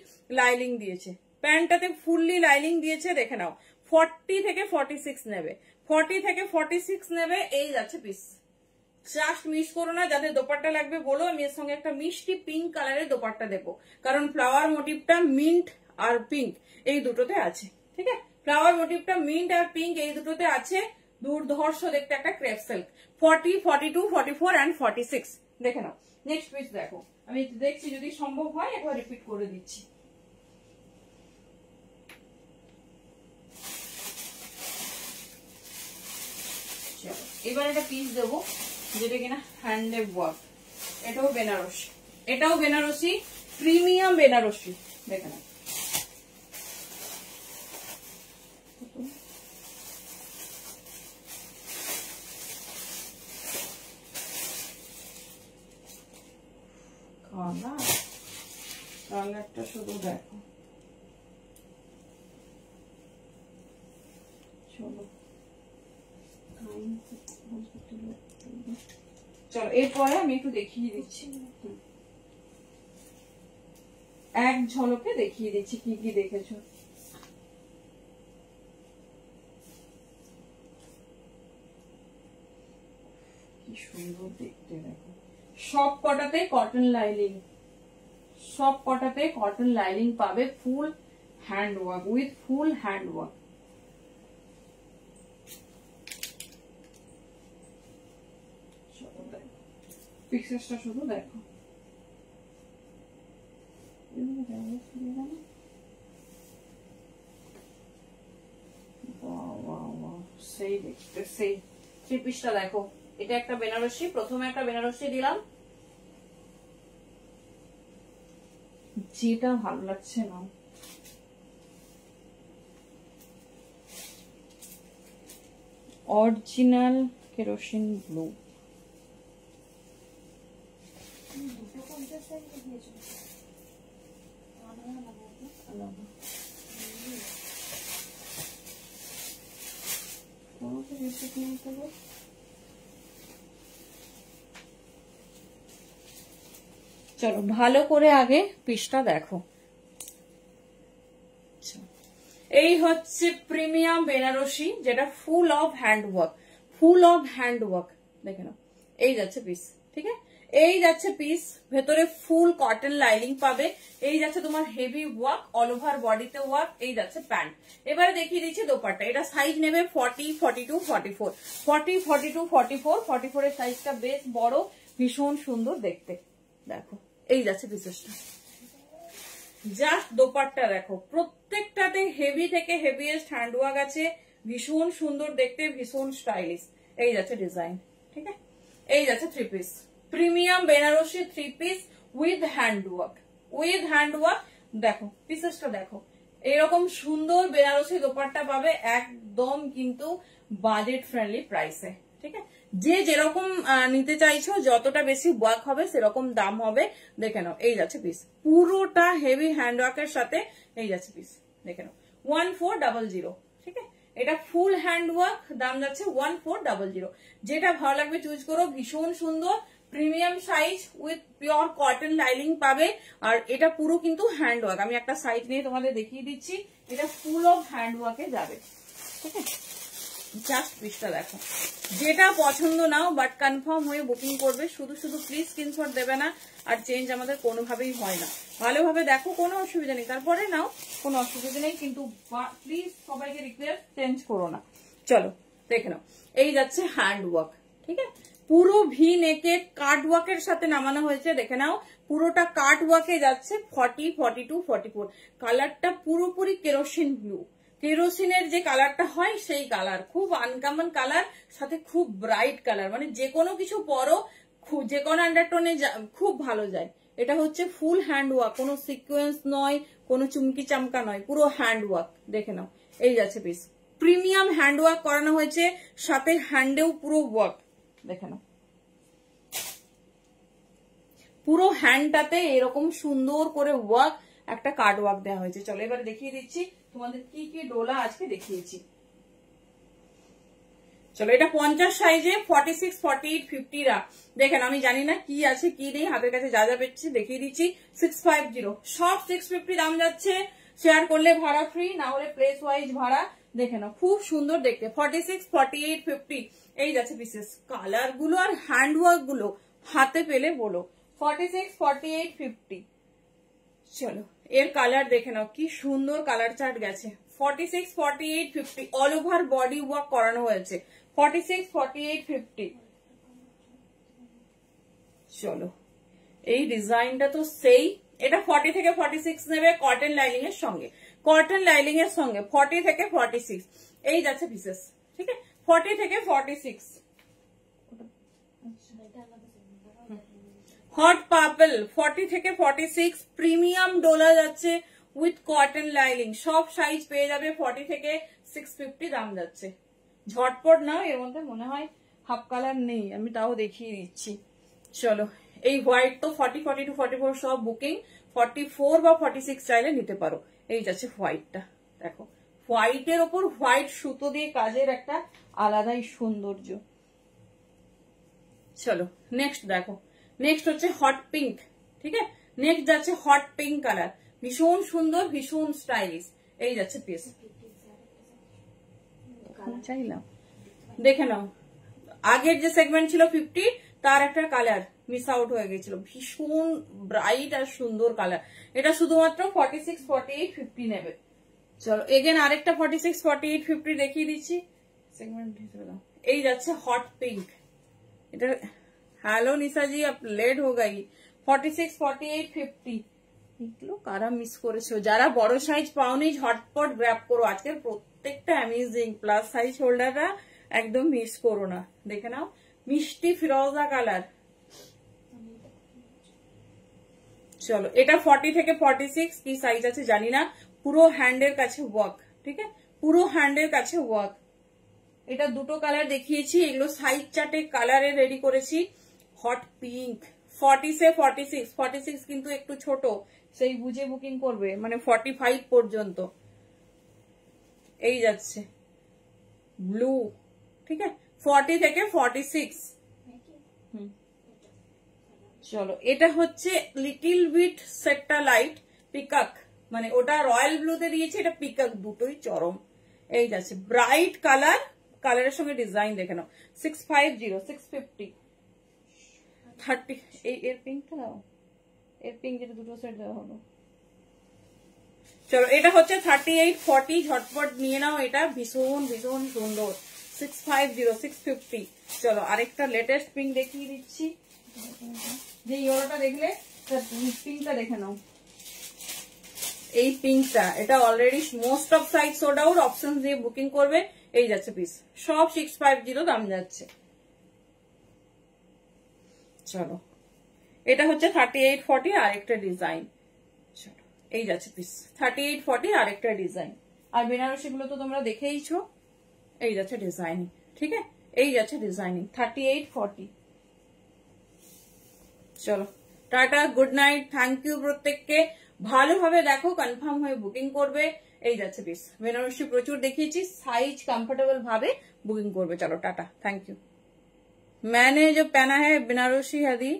Speaker 1: লাইনিং দিয়েছে, প্যান্টটাতে ফুললি লাইনিং দিয়েছে, দেখে নাও। 40 থেকে 46 নেবে, 40 থেকে 46 নেবে। এই যাচ্ছে পিস, জাস্ট মিস করো না। যাদের দোপাট্টা লাগবে বলো, আমি এর সঙ্গে একটা মিষ্টি পিঙ্ক কালারের দোপাট্টা দেবো, কারণ ফ্লাওয়ার মোটিভটা মিন্ট আর পিঙ্ক এই দুটোতে আছে, ঠিক আছে। ফ্লাওয়ার মোটিভটা মিন্ট আর পিঙ্ক এই দুটোতে আছে। দুর্ধর্ষ দেখতে একটা ক্রেপ সিল্ক। 40, 42, 44 and 46 দেখে নাও। নেক্সট পিস দেখো, আমি দেখছি যদি সম্ভব হয় একবার রিপিট করে দিচ্ছি। এবার একটা পিস দেবো যেটা কিনা হ্যান্ডে ওয়ার্ক, এটাও বেনারসি, এটাও বেনারসি, প্রিমিয়াম বেনারসি, দেখে না। কালারটা শুধু দেখো, চলো চলো এরপরে আমি একটু দেখিয়ে দিচ্ছি, এক ঝলকে দেখিয়ে দিচ্ছি কি কি দেখেছো। কি সুন্দর দেখতে দেখো, সব কটাতে কটন লাইনিং, সব কটাতে কটন লাইনিং পাবে, full hand work with full hand work. পিক্সেসটা শুধু দেখো, সেই দেখতে সেই থ্রি পিসটা দেখো। এটা একটা বেনারসি, প্রথমে একটা বেনারসি দিলাম, যেটা ভালো লাগছে না, অরিজিনাল কেরোসিন ব্লু। চলো ভালো করে আগে পিসটা দেখো। এই হচ্ছে প্রিমিয়াম বেনারসি, যেটা full of hand work, full of hand work, দেখে নাও। এই যাচ্ছে পিস, ঠিক আছে। এই যাচ্ছে পিস, ভেতরে ফুল কটন লাইনিং পাবে। এই যাচ্ছে তোমার হেভি ওয়ার্ক, অল ওভার বডিতে ওয়ার্ক। এই যাচ্ছে প্যান্ট। এবারে দেখিয়ে দিচ্ছি দোপাট্টা। এটা সাইজ নেবে 40, 42, 44, 40, 42, 44, 44 এর সাইজটা বেশ বড়, ভীষণ সুন্দর দেখতে দেখো। এই যাচ্ছে পিসেসটা, জাস্ট দোপাট্টা দেখো, প্রত্যেকটাতে হেভি থেকে হেভিয়েস্ট হ্যান্ডওয়ার্ক আছে, ভীষণ সুন্দর দেখতে, ভীষণ স্টাইলিশ। এই যাচ্ছে ডিজাইন, ঠিক আছে। এই যাচ্ছে three piece, premium Banarasi three piece with handwork, with handwork. দেখো পিসেসটা দেখো, এরকম সুন্দর বেনারসি দোপাট্টা পাবে একদম কিন্তু বাজেট ফ্রেন্ডলি প্রাইসে, ঠিক আছে। যে যেরকম নিতে চাইছো, যতটা বেশি ওয়ার্ক হবে সেরকম দাম হবে, দেখে নাও। এই যাচ্ছে পিস, পুরোটা হেভি হ্যান্ডওয়ার্কের সাথে। এই যাচ্ছে পিস, দেখে নাও। 1400, ঠিক আছে। এটা ফুল হ্যান্ডওয়ার্ক, দাম যাচ্ছে 1400। যেটা ভালো লাগবে চুজ করো, ভীষণ সুন্দর premium size with pure cotton lining পাবে। আর এটা পুরো কিন্তু হ্যান্ডওয়ার্ক, আমি একটা সাইজ নিয়ে তোমাদের দেখিয়ে দিচ্ছি। এটা ফুল অফ হ্যান্ডওয়ার্কে যাবে, ঠিক আছে। জাস্ট পিসটা দেখো, যেটা পছন্দ নাও বাট কনফার্ম হয়ে বুকিং করবে। শুধু শুধু প্লিজ স্ক্রিনশট দেবে না, আর চেঞ্জ আমাদের কোনোভাবেই হয় না। ভালোভাবে দেখো, কোনো অসুবিধা নেই, তারপরে নাও, কোনো অসুবিধা নেই, কিন্তু প্লিজ সবাইকে রিকোয়েস্ট চেঞ্জ করো না। চলো দেখে নাও। এই যাচ্ছে হ্যান্ড ওয়ার্ক, ঠিক আছে। পুরো ভি নেকে কাট ওয়ার্কের সাথে নামানো হয়েছে, দেখে নাও পুরোটা কাট ওয়ার্কে যাচ্ছে। 40, 42, 44 কালারটা পুরোপুরি কেরোসিন ব্লু, কেরোসিনের যে কালারটা হয় সেই কালার, খুব আনকমন কালার, সাথে খুব ব্রাইট কালার, মানে যে কোনো কিছু পরো যে কোনো আন্ডারটোনে খুব ভালো যায়। এটা হচ্ছে ফুল হ্যান্ড ওয়ার্ক, কোনো সিকোয়েন্স নয়, কোনো চুমকি চামকা নয়, পুরো হ্যান্ড ওয়ার্ক, দেখে নাও এই যাচ্ছে পিস। প্রিমিয়াম হ্যান্ড ওয়ার্ক করানো হয়েছে, সাথে হ্যান্ডেও পুরো ওয়ার্ক, দেখে নাও পুরো হ্যান্ডটাতে এরকম সুন্দর করে ওয়ার্ক, একটা কার্ড ওয়ার্ক দেওয়া হয়েছে। চলো এবার দেখিয়ে দিচ্ছি তোমাদের কি কি ডোলা আজকে দেখিয়েছি। চলো এটা 50 সাইজে 46, 48, 50 রা দেখেন, আমি জানি না কি আছে কি নেই, হাতের কাছে যা যা পেয়েছি দেখিয়ে দিচ্ছি। 650 সব 650 দাম যাচ্ছে, শেয়ার করলে ভাড়া ফ্রি, না হলে প্লেস ওয়াইজ ভাড়া। দেখে নাও খুব সুন্দর দেখতে। 46, 48, 50 এই যাচ্ছে পিসেস। কালার গুলো আর হ্যান্ড ওয়ার্ক গুলো হাতে পেলে বলো। 46, 48, 50 চলো এর কালার দেখে নাও কি সুন্দর কালার চার্ট গেছে। 46, 48, 50 অল ওভার বডি ওয়ার্ক করানো হয়েছে। 46, 48, 50 চলো এই ডিজাইনটা তো সেই। এটা 40 থেকে 46 নেবে কটন লাইনিং এর সঙ্গে, কটন লাইনিং এর সঙ্গে 40 থেকে 46 এই যাচ্ছে পিসেস, ঠিক আছে। 40 থেকে 46 হট পার্পল 40 থেকে 46 প্রিমিয়াম ডোলা যাচ্ছে উইথ কটন লাইনিং, সব সাইজ পেয়ে যাবে। 40 থেকে 650 দাম যাচ্ছে। ঝটপট নাও, এর মধ্যে মনে হয় হাফ কালার নেই, আমি তাও দেখিয়ে দিচ্ছি। চলো এই হোয়াইট তো 40, 42, 44 সব বুকিং, 44 বা 46 চাইলে নিতে পারো। এই যাচ্ছে হোয়াইটটা, দেখো হোয়াইটের ওপর হোয়াইট সুতো দিয়ে কাজের একটা আলাদাই সৌন্দর্য। চলো নেক্সট দেখো, নেক্সট হচ্ছে হট পিঙ্ক, ঠিক আছে। নেক্সট যাচ্ছে হট পিঙ্ক কালার, ভীষণ সুন্দর, ভীষণ স্টাইলিশ। এই যাচ্ছে পিস, চাইলাম দেখে নাও। আগের যে সেগমেন্ট ছিল 50 তার একটা কালার মিস আউট হয়ে গেছিল, ভীষণ ব্রাইট আর সুন্দর কালার। এটা শুধুমাত্র 46, 48, 50 নেবে। চলো এগেন আরেকটা 46, 48, 50 দেখিয়ে দিচ্ছি সেগমেন্ট হিসেবে। এই যাচ্ছে হট পিঙ্ক। এটা হ্যালো নিশা জি আপ লেট হো গাই। 46, 48, 50 এগুলো কারা মিস করেছো? যারা বড় সাইজ পাওনি ঝটপট গ্র্যাব করো, আজকের প্রত্যেকটা অ্যামেজিং। প্লাস সাইজ হোল্ডাররা একদম মিস করো না। দেখে নাও মিষ্টি ফিরোজা কালার। চলো এটা 40 থেকে 46 কি সাইজ আছে জানি না, পুরো হ্যান্ডের কাছে ওয়ার্ক, ঠিক আছে, পুরো হ্যান্ডের কাছে ওয়ার্ক। এটা দুটো কালার দেখিয়েছি, এগুলো সাইজ চার্টে কালারে রেডি করেছি। হট পিঙ্ক 40 সে 46, 46 কিন্তু একটু ছোট, সেই বুঝে বুকিং করবে, মানে 45 পর্যন্ত। এই যাচ্ছে ব্লু, ঠিক আছে, 40 থেকে 46। চলো এটা হচ্ছে লিটিল বিট সেটটা লাইট পিকক, মানে ওটা রয়্যাল ব্লুতে দিয়েছে, এটা পিকক, দুটোই চরম। এই যাচ্ছে ব্রাইট কালার, কালারের সঙ্গে ডিজাইন দেখে নাও। 650, 650, 30 এর পিঙ্কটা দাও, এর পিঙ্ক যেটা দুটো সেট দেওয়া হলো। চলো এটা হচ্ছে 38, 40 ঝটপট নিয়ে নাও, এটা ভীষণ ভীষণ সুন্দর। 650, 650 চলো আরেকটা লেটেস্ট পিঙ্ক দেখিয়ে দিচ্ছি। যে ইয়েলোটা দেখলে পিঙ্কটা দেখে নাও, এই পিঙ্কটা, এটা already most of size sold out, option দিয়ে বুকিং করবে। এই যাচ্ছে পিস, সব 650 দাম যাচ্ছে। চলো এটা হচ্ছে 38, 40 আরেকটা ডিজাইন। চলো এই যাচ্ছে পিস 38, 40 আরেকটা ডিজাইন। আর বেনারসি গুলো তো তোমরা দেখেইছো। এই যাচ্ছে ডিজাইনিং, ঠিক আছে, এই যাচ্ছে ডিজাইনিং 38, 40। চলো tata, good night, thank you প্রত্যেককে। ভালোভাবে দেখো, কনফার্ম হয়ে বুকিং করবে। এই যাচ্ছে পিস, বেনারসি প্রচুর দেখিয়েছি, সাইজ কम्फर्टेबल भावे बुकिंग করবে। चलो टाटा, थैंक यू। मैंने जो पहना है बनारसी हदी